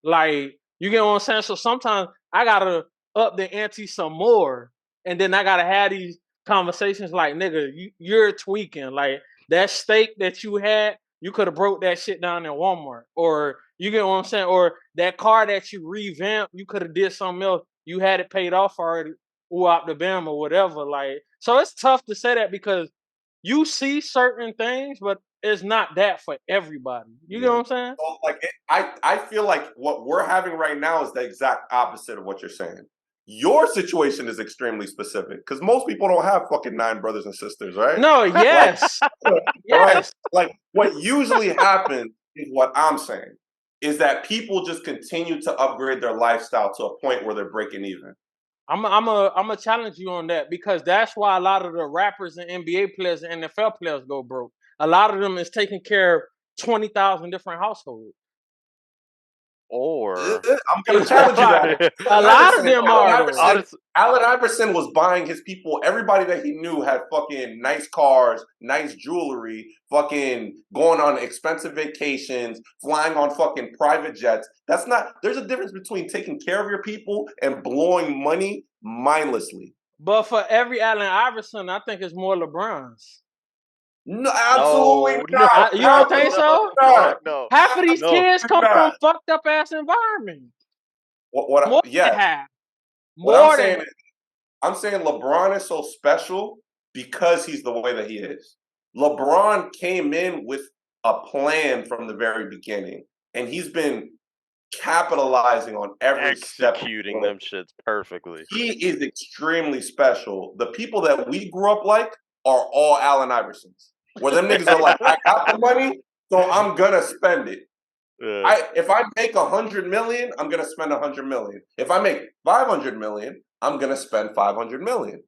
Like, you get what I'm saying? So sometimes I gotta up the ante some more, and then I gotta have these conversations like, nigga, you're tweaking. Like that steak that you had, you could have broke that shit down in Walmart, or you get what I'm saying, or that car that you revamped, you could have did something else. You had it paid off already, or out the bam or whatever. Like, so it's tough to say that because you see certain things, but it's not that for everybody. You get what Yeah. I'm saying? so like I feel like what we're having right now is the exact opposite of what you're saying. Your situation is extremely specific because most people don't have fucking 9 brothers and sisters, right? No, Like, yes. right? Yes. Like what usually happens is what I'm saying is that people just continue to upgrade their lifestyle to a point where they're breaking even. I'm a challenge you on that because that's why a lot of the rappers and NBA players and NFL players go broke. A lot of them is taking care of 20,000 different households. Or I'm gonna challenge you that. A lot of them are though. Allen Iverson was buying his people. Everybody that he knew had fucking nice cars, nice jewelry, fucking going on expensive vacations, flying on fucking private jets. That's not. There's a difference between taking care of your people and blowing money mindlessly. But for every Allen Iverson, I think it's more LeBron's. No, absolutely No, not. You don't think so? No. Half of these kids come not. from fucked up ass environments. More than Yes. half. What More I'm than saying is, I'm saying LeBron is so special because he's the way that he is. LeBron came in with a plan from the very beginning, and he's been capitalizing on every step. Executing them shits perfectly. He is extremely special. The people that we grew up like are all Allen Iversons, where them niggas are like, I got the money, so I'm gonna spend it. If I make 100 million, I'm gonna spend 100 million. If I make 500 million, I'm gonna spend 500 million.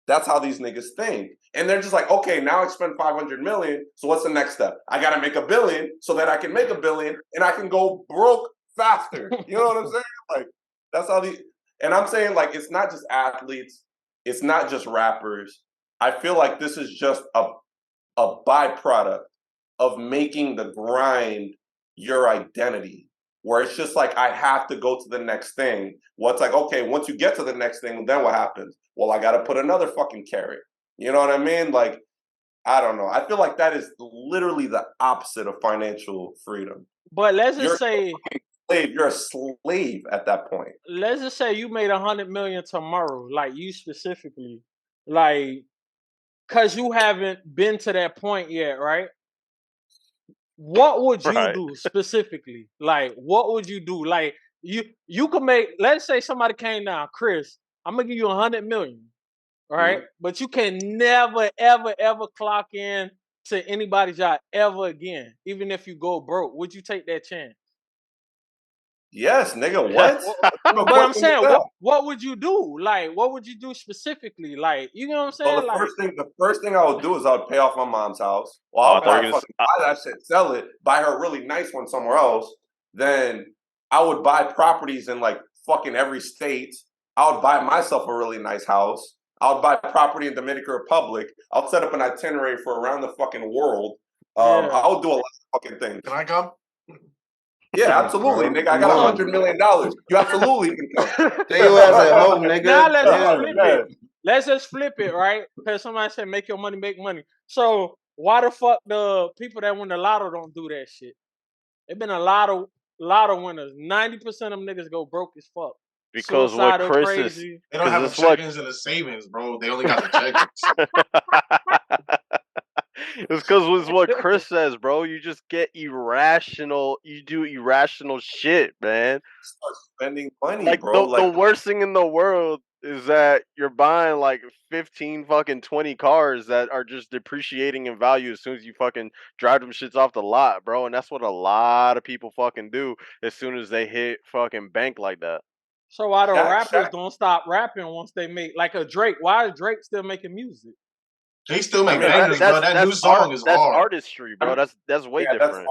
That's how these niggas think. And they're just like, okay, now I spent 500 million. So what's the next step? I gotta make $1 billion so that I can make $1 billion and I can go broke faster. You know what I'm saying? Like, that's how and I'm saying, like, it's not just athletes, it's not just rappers. I feel like this is just a byproduct of making the grind your identity, where it's just like, I have to go to the next thing. What's like, okay, once you get to the next thing, then what happens? Well, I got to put another fucking carrot. You know what I mean? Like, I don't know. I feel like that is literally the opposite of financial freedom. But let's just say you're a slave at that point. Let's just say you made 100 million tomorrow, like you specifically, like, cause you haven't been to that point yet, right? What would you do specifically? Like, what would you do? Like, you could make. Let's say somebody came down, Chris. I'm gonna give you 100 million, right? But you can never, ever, ever clock in to anybody's job ever again, even if you go broke. Would you take that chance? Yes, nigga. What? But I'm saying, what would you do? Like, what would you do specifically? Like, you know what I'm saying? Well, the first thing I would do is I would pay off my mom's house. Well, I would buy that shit, sell it, buy her a really nice one somewhere else. Then I would buy properties in like fucking every state. I would buy myself a really nice house. I would buy property in Dominican Republic. I'll set up an itinerary for around the fucking world. I would do a lot of fucking things. Can I come? Yeah, absolutely, nigga. I got $100 million. You absolutely can come. There you ass at home, nigga. Now let's flip it. Let's just flip it, right? Because somebody said make your money, make money. So why the fuck the people that win the lotto don't do that shit? There's been a lot of winners. 90% of them niggas go broke as fuck. Because what Chris is, they don't have the check-ins and the savings, bro. They only got the check-ins. It's because it's what Chris says, bro. You just get irrational. You do irrational shit, man. Start spending money, like, bro. The worst thing in the world is that you're buying like 15 fucking 20 cars that are just depreciating in value as soon as you fucking drive them shits off the lot, bro. And that's what a lot of people fucking do as soon as they hit fucking bank like that. So why the rappers don't stop rapping once they make like a Drake? Why is Drake still making music? They still make bangers, bro. That new song is that's hard. artistry, bro. That's way different.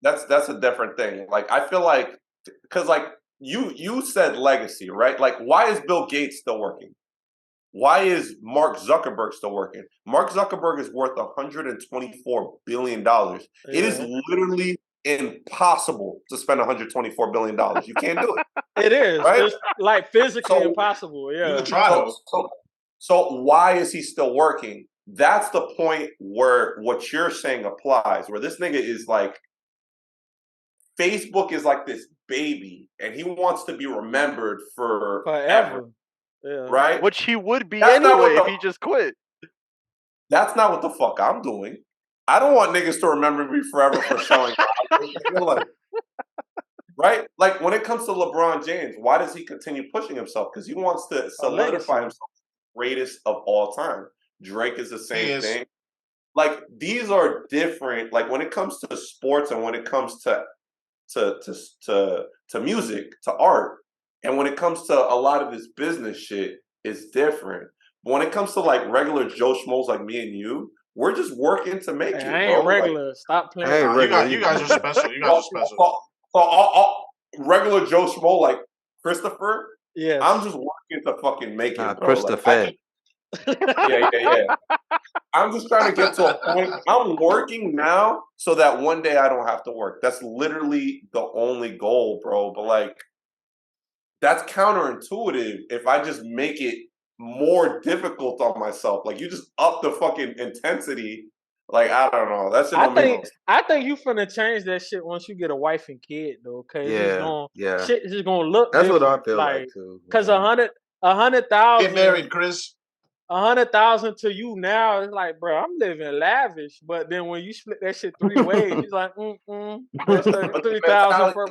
That's a different thing. Like, I feel like, because like you said legacy, right? Like, why is Bill Gates still working? Why is Mark Zuckerberg still working? Mark Zuckerberg is worth $124 billion. It is literally impossible to spend $124 billion. You can't do it. It is. Right? It's like physically impossible. Yeah. You can try so why is he still working? That's the point where what you're saying applies, where this nigga is like, Facebook is like this baby, and he wants to be remembered forever. Yeah. Right? Which he would be anyway if he just quit. That's not what the fuck I'm doing. I don't want niggas to remember me forever for showing like, right? Like, when it comes to LeBron James, why does he continue pushing himself? Because he wants to solidify himself greatest of all time. Drake is the same thing. Like, these are different. Like, when it comes to sports and when it comes to music, to art, And when it comes to a lot of this business shit, it's different. But when it comes to like regular Joe Schmoes like me and you, we're just working to make Hey, it, I ain't bro. regular. Like, Stop playing. I ain't Nah, regular. you guys are special. You guys are special. so all regular Joe Schmo like Christopher, Yes. I'm just working to fucking make Nah, it, bro. Christopher. Yeah. I'm just trying to get to a point. I'm working now so that one day I don't have to work. That's literally the only goal, bro. But like, that's counterintuitive if I just make it more difficult on myself. Like, you just up the fucking intensity. Like, I don't know. That shit don't make no sense. I think you finna change that shit once you get a wife and kid though, cause Yeah. shit is just gonna look That's different. what I feel like too. Cause man. 100,000 Get married, Chris. 100,000 to you now is like, bro, I'm living lavish. But then when you split that shit 3 ways, it's like, that's But the 33,000 per.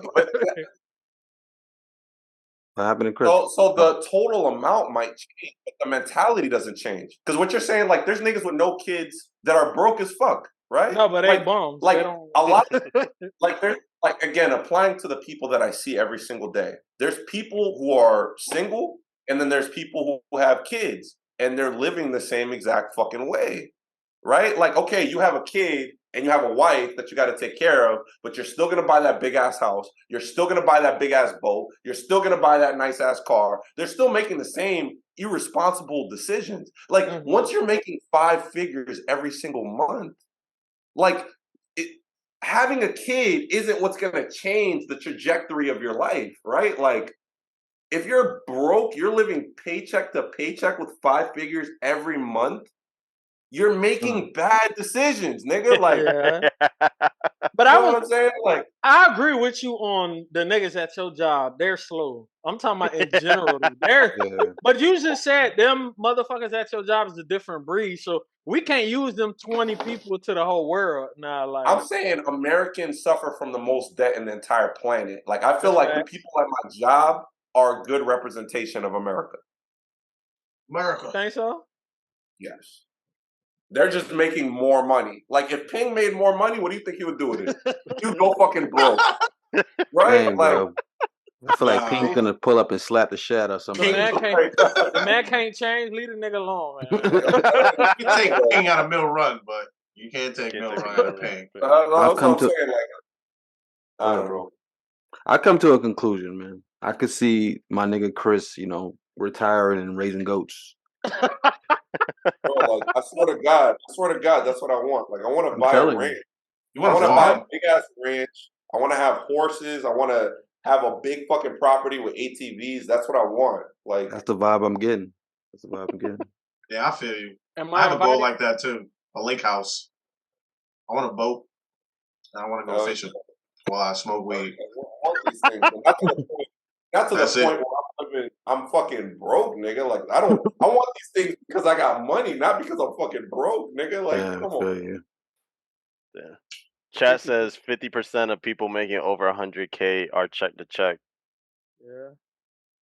What happened to Chris? so the total amount might change, but the mentality doesn't change. Because what you're saying, like, there's niggas with no kids that are broke as fuck, right? No, but they bums. Like They don't. a lot of like there's like again applying to the people that I see every single day. There's people who are single, and then there's people who have kids, and they're living the same exact fucking way, right? Like, okay, you have a kid and you have a wife that you got to take care of, but you're still gonna buy that big ass house. You're still gonna buy that big ass boat. You're still gonna buy that nice ass car. They're still making the same irresponsible decisions. Like once you're making 5 figures every single month, like having a kid isn't what's gonna change the trajectory of your life, right? Like if you're broke, you're living paycheck to paycheck with 5 figures every month. You're making bad decisions, nigga. Like, Yeah. But you know what I'm saying? Like, I agree with you on the niggas at your job. They're slow. I'm talking about in general. But you just said them motherfuckers at your job is a different breed. So we can't use them 20 people to the whole world. Nah, like I'm saying Americans suffer from the most debt in the entire planet. Like, I feel That's like the facts. people at my job are a good representation of America. America. think so? Yes. They're just making more money. Like, if Ping made more money, what do you think he would do with it? He'd go fucking broke. Right? Dang, like, bro. I feel like Pink's gonna pull up and slap the shit out of The somebody. man can't change. Leave the nigga alone, man. You can take Ping out of Mill Run, but you can't take Mill Run out of Ping. That's what I'm saying. Like, I don't know. I come to a conclusion, man. I could see my nigga Chris, retiring and raising goats. Bro, like, I swear to God, that's what I want. Like, I want to buy a ranch. You I want want to to buy a farm? big ass ranch. I want to have horses. I want to have a big fucking property with ATVs. That's what I want. Like, That's the vibe I'm getting. Yeah, I feel you. Am I have a goal invited? like that too. A lake house. I want a boat. And I want to go fishing while I smoke weed. I want these things, but not to the point. Not to That's the point where I'm fucking broke, nigga. Like, I want these things because I got money, not because I'm fucking broke, nigga. Like, Yeah, come I feel on. you. Yeah. Chat says 50% of people making over 100K are check to check. Yeah.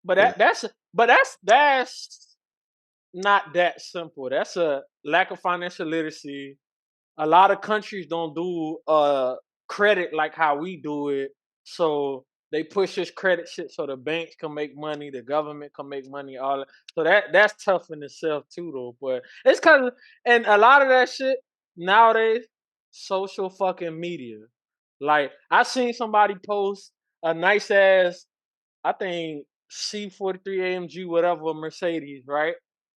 But that's not that simple. That's a lack of financial literacy. A lot of countries don't do credit like how we do it. So they push this credit shit so the banks can make money, the government can make money, all that. So that's tough in itself too though. But it's cause and a lot of that shit nowadays, social fucking media. Like I seen somebody post a nice ass, I think C43 AMG, whatever Mercedes, right?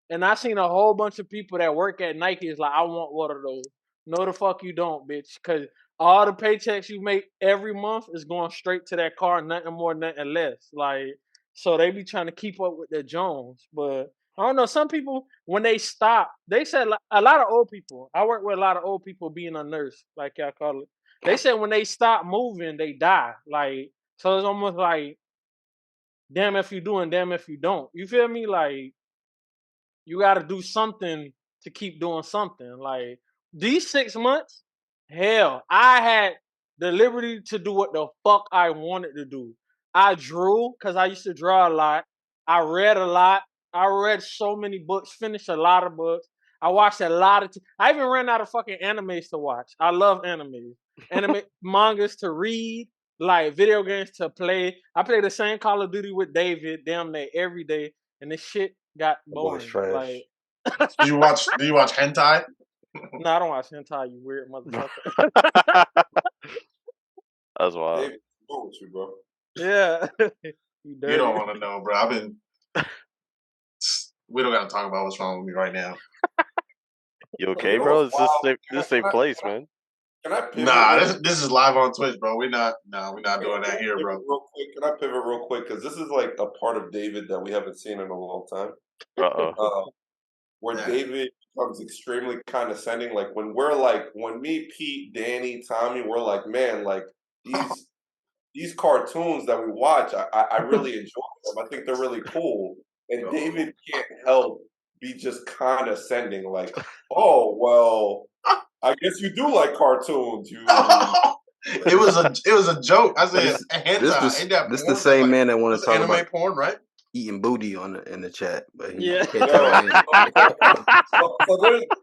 And I seen a whole bunch of people that work at Nike is like, I want one of those. No, the fuck you don't, bitch. Because all the paychecks you make every month is going straight to that car, nothing more, nothing less. Like, so they be trying to keep up with the Jones. But I don't know. Some people, when they stop, they said a lot of old people. I work with a lot of old people being a nurse, like y'all call it. They said when they stop moving, they die. Like, so it's almost like, damn if you do and damn if you don't. You feel me? Like, you got to do something to keep doing something. Like these 6 months, hell, I had the liberty to do what the fuck I wanted to do. I drew because I used to draw a lot. I read a lot. I read so many books, finished a lot of books. I watched a lot of. I even ran out of fucking animes to watch. I love anime mangas to read. like video games to play. I play the same Call of Duty with David damn near every day, and this shit got That boy's boring. trash. Like, Do you watch hentai? no, I don't watch hentai, you weird motherfucker. That's wild. Dave, what's wrong with you, bro? Yeah, you You dirty. don't want to know, bro. We don't got to talk about what's wrong with me right now. You You okay, know bro? what's This wild? is safe place, man. Can I pivot? Nah, real this is live on Twitch, bro. We're not doing that here, bro. Real quick, can I pivot real quick? Because this is like a part of David that we haven't seen in a long time. Uh-oh. Where Yeah. David becomes extremely condescending. Like when me, Pete, Danny, Tommy, we're like, man, like these cartoons that we watch, I really enjoy them. I think they're really cool. And David can't help be just condescending, like, oh well, I guess you do like cartoons. You It was a joke. I said hentai. Ain't that this porn? the same Like, man that want that's to talk anime about porn, right? eating booty in the chat, but he Yeah. can't tell anything. so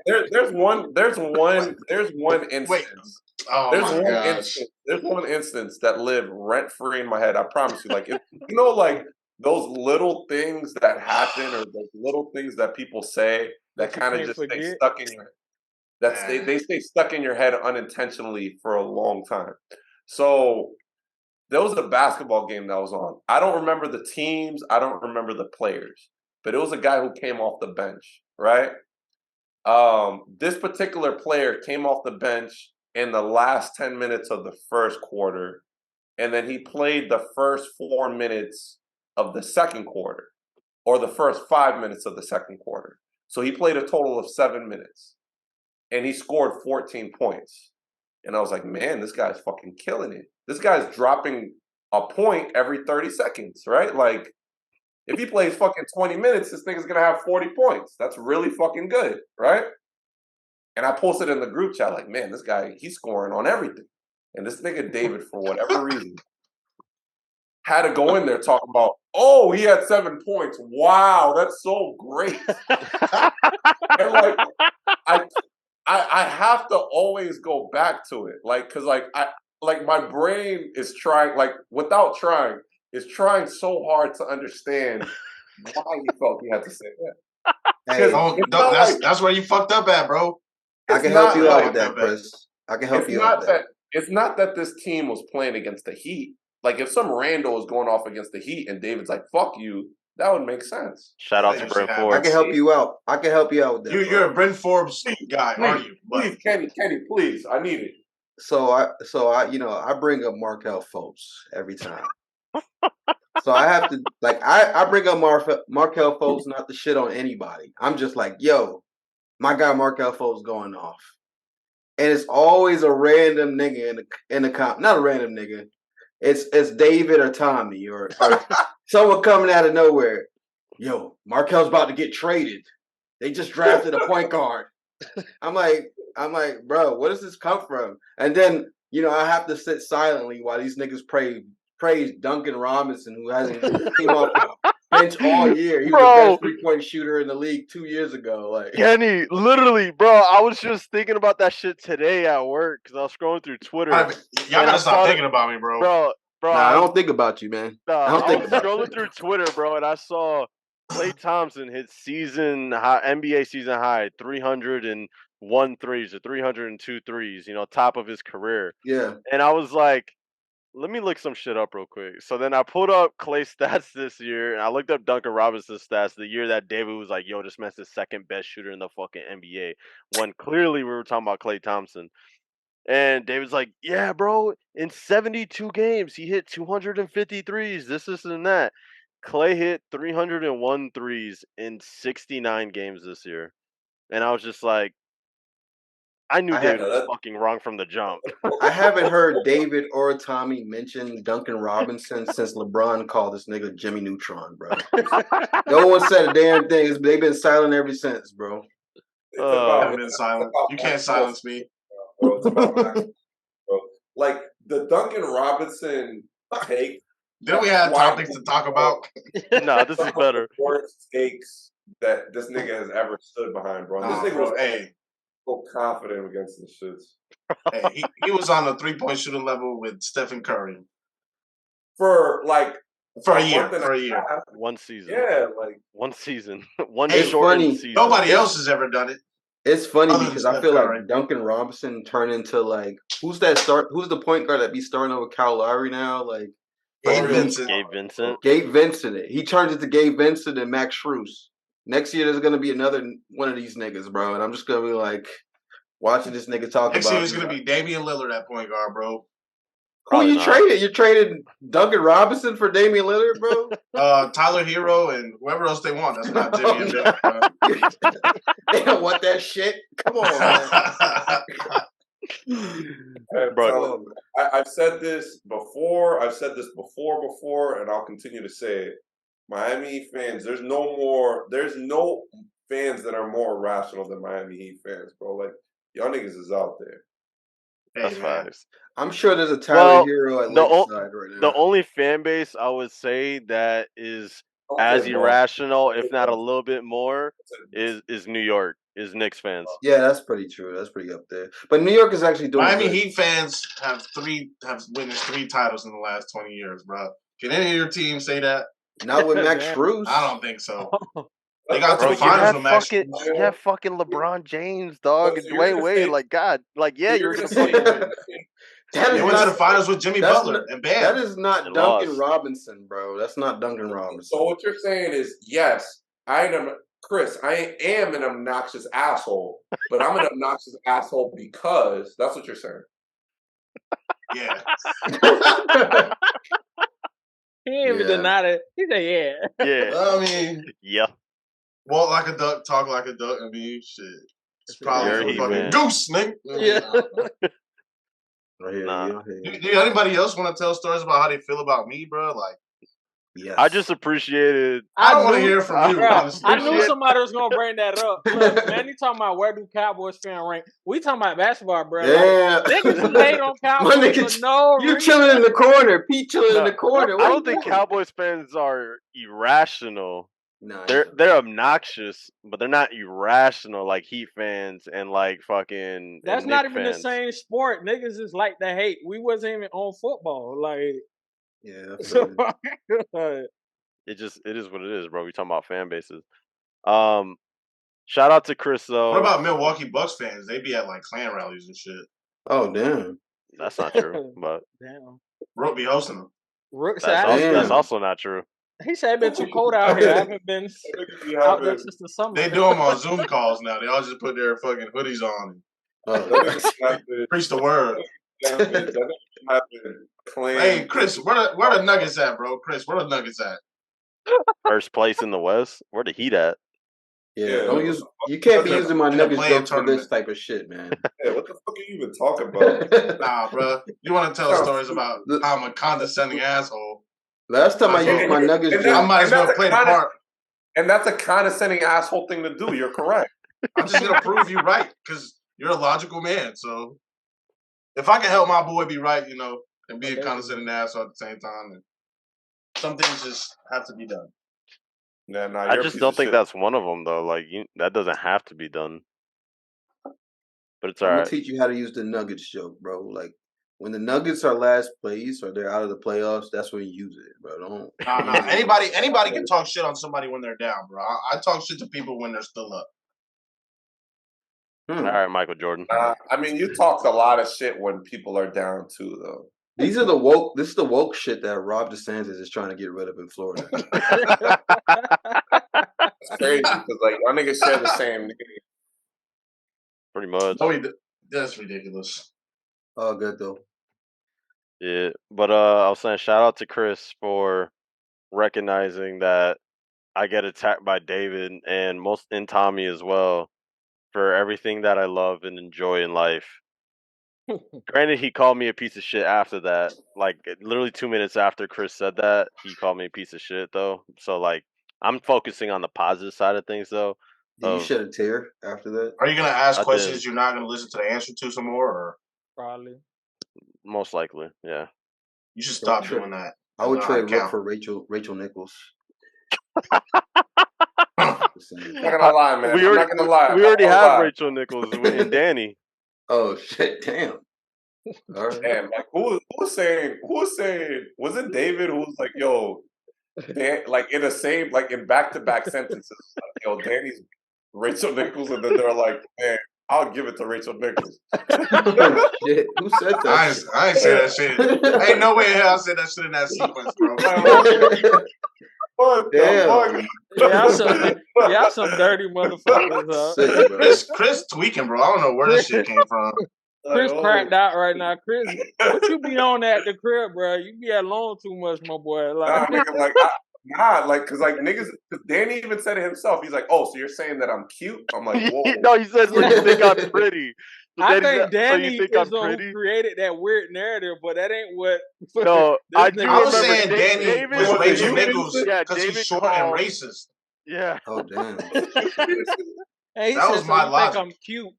there's one instance. Oh my gosh. There's one instance that lived rent free in my head. I promise you. Like like those little things that happen or those little things that people say that That you kind of can't just stay forget. stuck in your they stay stuck in your head unintentionally for a long time. So there was a basketball game that was on. I don't remember the teams. I don't remember the players, but it was a guy who came off the bench, right? This particular player came off the bench in the last 10 minutes of the first quarter, and then he played the first 4 minutes of the second quarter, or the first 5 minutes of the second quarter. So he played a total of 7 minutes, and he scored 14 points. And I was like, man, this guy's fucking killing it. This guy's dropping a point every 30 seconds, right? Like, if he plays fucking 20 minutes, this nigga's gonna have 40 points. That's really fucking good, right? And I posted in the group chat, like, man, this guy, he's scoring on everything. And this nigga David, for whatever reason, had to go in there talking about, oh, he had 7 points. Wow, that's so great. And like, I have to always go back to it, like, cause like my brain is trying, like, without trying, is trying so hard to understand why he felt he had to say that. Hey, That's where you fucked up at, bro. I can help you out with that, that, Chris. I can help you out with that. It's not that this team was playing against the Heat. Like, if some rando is going off against the Heat and David's like, "Fuck you," that would make sense. Shout out to Brent I Forbes. can help you out. I can help you out with that. You're a Brent Forbes guy, aren't you? Please, Kenny, please, I need it. So I bring up Markel Fultz every time. So I have to, like, I bring up Markel Fultz not to shit on anybody. I'm just like, yo, my guy Markel Fultz going off, and it's always a random nigga in the comp. Not a random nigga. It's David or Tommy or someone coming out of nowhere. Yo, Markel's about to get traded. They just drafted a point guard. I'm like, bro, where does this come from? And then, I have to sit silently while these niggas praise Duncan Robinson, who hasn't came off the bench all year. He was the best 3-point shooter in the league 2 years ago. Like, Kenny, literally, bro, I was just thinking about that shit today at work because I was scrolling through Twitter. Y'all gotta stop thinking about me, bro. Bro, I don't think about you, man. I don't think about you. I was scrolling through Twitter, bro, and I saw Klay Thompson hit NBA season high 301 threes or 302 threes, top of his career. Yeah. And I was like, let me look some shit up real quick. So then I pulled up Klay's stats this year, and I looked up Duncan Robinson's stats the year that David was like, yo, this man's the second best shooter in the fucking NBA. When clearly we were talking about Klay Thompson. And David's like, yeah, bro, in 72 games, he hit 250 threes, this and that. Klay hit 301 threes in 69 games this year. And I was just like, I knew David was fucking wrong from the jump. I haven't heard David or Tommy mention Duncan Robinson since LeBron called this nigga Jimmy Neutron, bro. No one said a damn thing. They've been silent ever since, bro. I've been silent. You can't silence me. Bro, it's about bro. Like, the Duncan Robinson take. Didn't we have topics to talk about? Nah, this is better. Worst stakes that this nigga has ever stood behind, bro. This nigga was so confident against the shits. Hey, he was on the 3-point shooting level with Stephen Curry. for like For a month year. and For a year. half. One season. Yeah, like One season. One Hey, shortened funny. season. Nobody else has ever done it. It's funny Other than because I Steph feel Curry. like Duncan Robinson turned into like who's the point guard that be starting over Kyle Lowry now? Like Gabe Mario Vincent. Gabe Vincent. Gabe Vincent. He turns into Gabe Vincent and Max Strus. Next year there's gonna be another one of these niggas, bro, and I'm just gonna be like watching this nigga talk Next about year it's gonna be Damian Lillard at point guard, bro. who Probably you not. traded? You traded Duncan Robinson for Damian Lillard, bro? Tyler Hero and whoever else they want. That's not Jimmy and Vic, bro. They don't want that shit. Come on, man. I'm Bro. telling you, I've said this before. I've said this before, and I'll continue to say it. Miami Heat fans, there's no fans that are more irrational than Miami Heat fans, bro. Like y'all niggas is out there. That's Hey, man. facts. I'm sure there's a Tyler Well, Hero at the Lakeside right now. The only fan base I would say that is Don't as say Boston. irrational, Don't if say not a Boston. little bit more, is New York, is Knicks fans. Yeah, that's pretty true. That's pretty up there. But New York is actually doing Miami good. Heat fans have witnessed 3 titles in the last 20 years, bro. Can any of your team say that? Not with Max Damn. Strus. I don't think so. They got to Bro, the finals with Max. you have fucking LeBron James, dog. So you're gonna say- Like God, like yeah, So you're gonna gonna say fucking. That They is went to not- the finals with Jimmy that's Butler not- and Bam. That is not They Duncan lost. Robinson, bro. That's not Duncan Robinson. So what you're saying is, yes, I am Chris. I am an obnoxious asshole, but I'm an obnoxious asshole because that's what you're saying. Yeah. He ain't even Yeah. denied it. He said, "Yeah." Yeah, I mean, yeah. walk like a duck, talk like a duck. I mean, shit. It's probably You're a for Heat fucking fan. goose, nigga. I mean, Yeah. I don't know. Right here, Nah. yeah, here. Do anybody else want to tell stories about how they feel about me, bro? Like, Yes. I just appreciated. I don't want to knew- hear from you, Bruh, honestly. I knew Appreciate- somebody was gonna bring that up. Look, man, you talking about where do Cowboys fan rank? We talking about basketball, bro. Yeah. Like, niggas who hate on Cowboys nigga, for no you reason. chilling in the corner. Pete chilling in No, the corner. I What don't you think doing? Cowboys fans are irrational. Nah, They're obnoxious, but they're not irrational like Heat fans and like fucking. That's and not Knick even fans. the same sport. Niggas is like the hate. We wasn't even on football. Like, yeah. I feel so, you. It is what it is, bro. We talking about fan bases. Shout out to Chris though. What about Milwaukee Bucks fans? They be at like clan rallies and shit. Oh damn. That's not true, but damn. Rook be hosting them. Rook said, that's also not true. he said it's been too cold out here. I haven't been out there since the summer. They do them on Zoom calls now. They all just put their fucking hoodies on and preach the word. Hey, Chris, where the Nuggets at, bro? Chris, where the Nuggets at? First place in the West. Where the Heat at? Yeah, don't use. You can't be in a- using my in a Nuggets play-in jokes for this tournament. type of shit, man. Hey, what the fuck are you even talking about? Nah, bro. You want to tell stories about how I'm a condescending asshole? Last time I Yeah, used my Nuggets and I joke, might as well that's a play the kinda- part. And that's a condescending asshole thing to do. You're correct. I'm just gonna prove you right because you're a logical man. So if I can help my boy be right, you know, and be a condescending asshole at the same time, then some things just have to be done. Nah, I you're a just piece don't of think shit. that's one of them though. Like that doesn't have to be done. But it's I'm gonna alright. teach you how to use the Nuggets joke, bro. Like when the Nuggets are last place or they're out of the playoffs, that's when you use it, bro. Don't. Nah. Anybody can talk shit on somebody when they're down, bro. I talk shit to people when they're still up. All right, Michael Jordan. I mean, you talk a lot of shit when people are down too, though. These are the woke. This is the woke shit that Rob DeSantis is trying to get rid of in Florida. It's crazy because like y'all niggas share the same name. Pretty much. That's ridiculous. Oh, good though. Yeah, but I was saying shout out to Chris for recognizing that I get attacked by David and Tommy as well for everything that I love and enjoy in life. Granted, he called me a piece of shit after that. Like literally 2 minutes after Chris said that, he called me a piece of shit though. So like I'm focusing on the positive side of things though. Did you shed a tear after that? Are you gonna ask I questions did. you're not gonna listen to the answer to some more, or Probably. Most likely, yeah. you should Don't stop trip. doing that? I would Learn how to trade Rook count. for Rachel Nichols. I'm not gonna lie, man. We I'm already, not gonna lie. we already I'm not have gonna lie. Rachel Nichols and Danny. Oh shit! Damn. All right. And like, who was saying? Was it David who was like, "Yo, Dan," like in the same, like in back-to-back sentences, like, "Yo, Danny's Rachel Nichols," and then they're like, "Man, I'll give it to Rachel Nichols." Oh, shit. Who said that? Shit? I ain't say that shit. Ain't no way in hell I said that shit in that sequence, bro. What the fuck? Y'all some dirty motherfuckers, huh? Sick, bro. Chris tweaking, bro. I don't know where this shit came from. Chris Like, cracked out right now. Chris, what you be on at the crib, bro? You be alone too much, my boy. Nah, Like, nigga, like, cause like niggas, cause Danny even said it himself. He's like, "Oh, so you're saying that I'm cute?" I'm like, "Whoa." No, he says, "So you think I'm pretty?" So I Danny think said, "So Danny you think is I'm the one pretty?" who created that weird narrative, but that ain't what. No, this I do nigga I was remember saying Danny David. was What, Rachel David Nichols Yeah, because he's David short and called. racist. Yeah, Oh damn. Hey, he That said, was so my you logic. think I'm cute?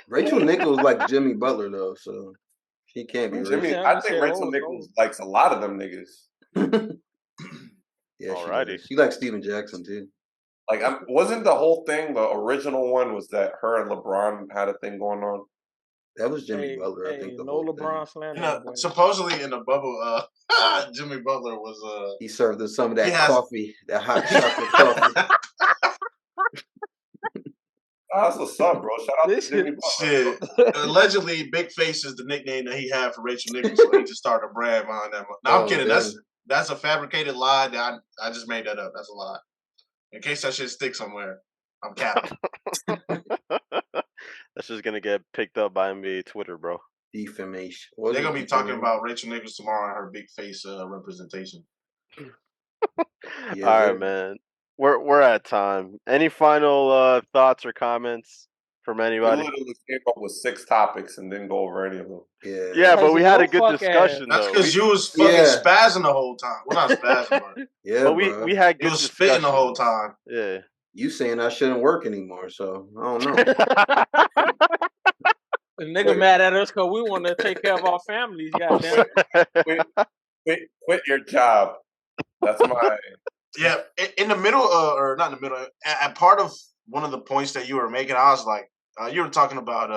Rachel Nichols like Jimmy Butler though, so she can't be Jimmy, racist. I think Rachel Nichols likes a lot of them niggas. Yeah, she Alrighty. does. She likes Steven Jackson too. Like, wasn't the whole thing, the original one was that her and LeBron had a thing going on? That was Jimmy Hey, Butler, I think. The no whole LeBron thing. slander, You know, boy. supposedly in the bubble, Jimmy Butler was He served us some of that He has- coffee, that hot chocolate coffee. That's what's up, bro. Shout out This to Jimmy Butler. Shit. Allegedly, Big Face is the nickname that he had for Rachel Nichols, so he just started a brand behind that. No, I'm Oh, kidding. damn. That's a fabricated lie that I just made that up. That's a lie. In case that shit sticks somewhere, I'm capping. that's just gonna get picked up by NBA Twitter, bro. Defamation. They're gonna be talking about Rachel Nichols tomorrow and her Big Face representation. Yes, All right, sir. man. We're at time. Any final thoughts or comments from We anybody? literally came up with 6 topics and didn't go over any of them. Yeah. Yeah, but we had a No good fuck discussion That's though. because you was fucking Yeah. spazzing the whole time. Well, not spazzing, but Yeah, But bro. we had you good was spitting the whole discussions. time. Yeah. You saying I shouldn't work anymore, so I don't know. The nigga mad at us because we want to take care of our families. Goddamn. Quit your job. That's my. Yeah, in the middle, or not in the middle, at part of one of the points that you were making, I was like, you were talking about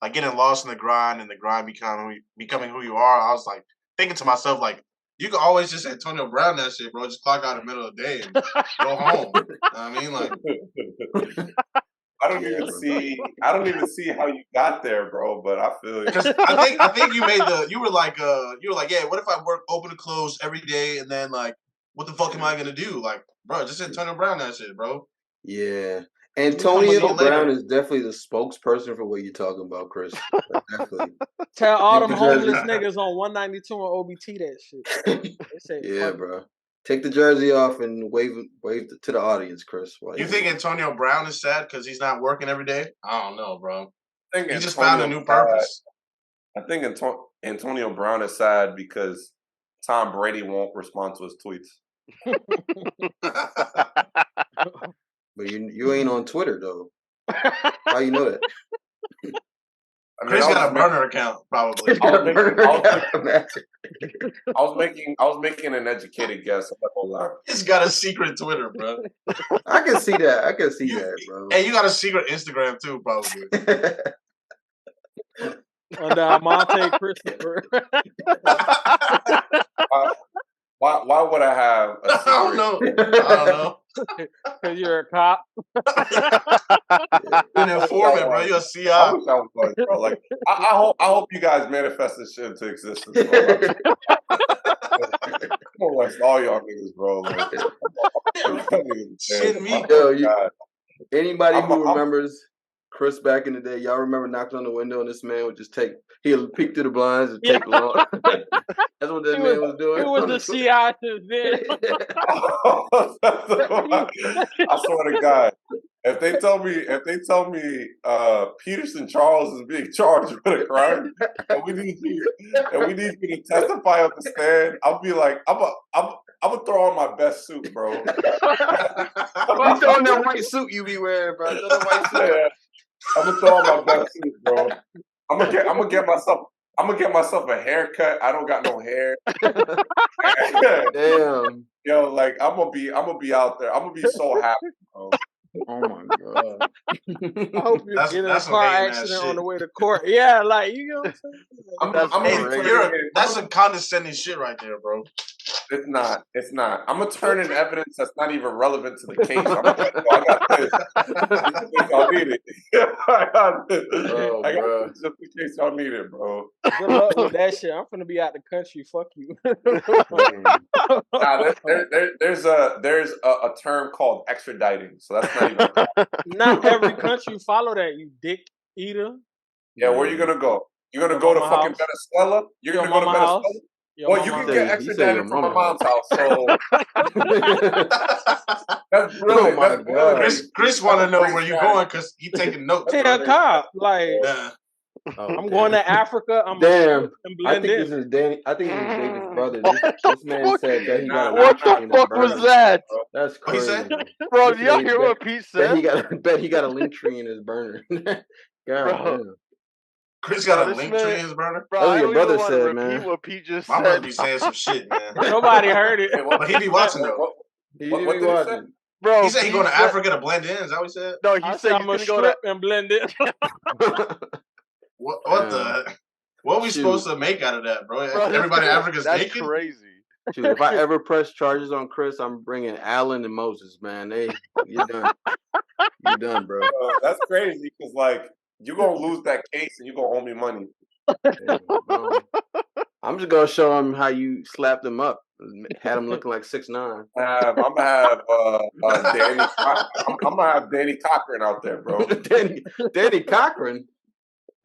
like getting lost in the grind and the grind becoming who you are. I was like thinking to myself, like, you can always just Antonio Brown that shit, bro. Just clock out in the middle of the day and go home. You know what I mean, like, I don't Yeah, even bro. see. I don't even see how you got there, bro. But I feel you. because I think you made you were like, yeah, what if I work open to close every day and then like, what the fuck am I gonna do? Like, bro, just Antonio Brown that shit, bro. Yeah. See Antonio you Brown later. is definitely the spokesperson for what you're talking about, Chris. Definitely. Tell all them Take the jersey. homeless niggas on 192 and OBT that shit. They say, Yeah, fuck it. bro. Take the jersey off and wave to the audience, Chris. while You you're think doing it. Antonio Brown is sad because he's not working every day? I don't know, bro. I think He just found a Antonio new purpose. I think Antonio Brown is sad because Tom Brady won't respond to his tweets. But you ain't on Twitter though. How you know that? I mean, Chris I got a was burner account, probably. I was making an educated guess. I'm not gonna lie. He's got a secret Twitter, bro. I can see that. I can see that, bro. And you got a secret Instagram too, probably. Under Monte Christopher. Why would I have a I don't secret? know. I don't know. Because you're a cop. You're an informant, bro. You're a CI. I wish I was like, bro. Like, I hope you guys manifest this shit into existence. Bro. Like, I'm gonna arrest all y'all niggas, bro. Like, Shit, me. Yo, anybody I'm- who remembers Chris back in the day, y'all remember knocking on the window and this man would just he'll peek through the blinds and take long. That's what that man was doing. He was the CI since then. I swear to God, if they tell me Peterson Charles is being charged with a crime, and we need you to testify on the stand, I'll be like, I'm gonna throw on my best suit, bro. You throwing that white suit you be wearing, bro. Throw that white suit. Yeah. I'm gonna throw on my best suit, bro. I'm gonna get myself a haircut. I don't got no hair. Damn. Yo, like I'm gonna be out there. I'm gonna be so happy, bro. Oh my god. I hope you That's- get in a that's some car hating ass accident shit. on the way to court. Yeah, like you know what I'm saying? Like, That's I'm Hey, gonna crazy. turn it in. that's some condescending shit right there, bro. It's not. It's not. I'm gonna turn in evidence that's not even relevant to the case. I'm like, I got this. Just in case y'all need it. I got this. Oh, I got bro. this just in case y'all need it, bro. good luck with that shit. I'm finna be out the country. Fuck you. Nah, there's a term called extraditing, so that's not even. Not every country follow that, you dick eater. Yeah, where you gonna go? You're gonna Your go to mama fucking house. Venezuela? You're Your gonna go to mama Venezuela? house. Your Well, you mama can house. get He said your extradited from my mama mom's house, so that's brilliant. Oh my That's God. brilliant. Chris want to That's a know great where you strategy. going because he taking notes. Hey, a cop. Like Yeah. Oh, I'm damn. going to Africa. I'm Damn. and I blend think in. this is Danny. I think this is David's brother. What This the man fuck? said that he got a Nah, What link tree the in his fuck was burner. that? That's What he crazy. said? Bro, This do y'all nigga hear what Pete said? bet he got a link tree in his burner. God Bro. damn. Chris Bro, got a this link man- tree in his burner. Bro, That's what I your don't brother even want to said, repeat man. what Pete just My brother said. be saying some shit, man. Nobody heard it. But he be watching though. What did he say? Bro, He said he Pete going to said- Africa to blend in. Is that what he said? No, I he said said I'm he's gonna gonna go to strip and blend in. What the? What we Shoot. supposed to make out of that, bro? Bro, Everybody in Africa's that's naked. crazy. Shoot, if I ever press charges on Chris, I'm bringing Alan and Moses, man. You're done. You're done, bro. That's crazy because like you're gonna lose that case and you're gonna owe me money. Damn, bro. I'm just gonna show him how you slapped him up. Had him looking like 6'9". I'm gonna have Danny. I'm gonna have Danny Cochran out there, bro. Danny Cochran.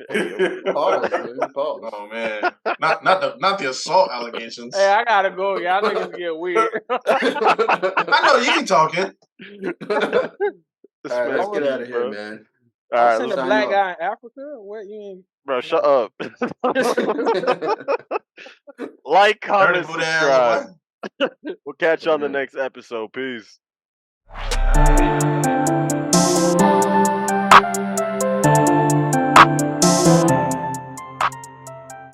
Pause, man. Pause. Oh man, not the assault allegations. Hey, I gotta go. Y'all niggas get weird. I know you be talking. This All right, let's man's get out Pete, of here, bro. man. All I'm right, sending let's a sign black off. guy in Africa. What you mean? bro, shut up. Like, comment, Dirty booty ass, subscribe. We'll catch you on the Yeah. next episode. Peace.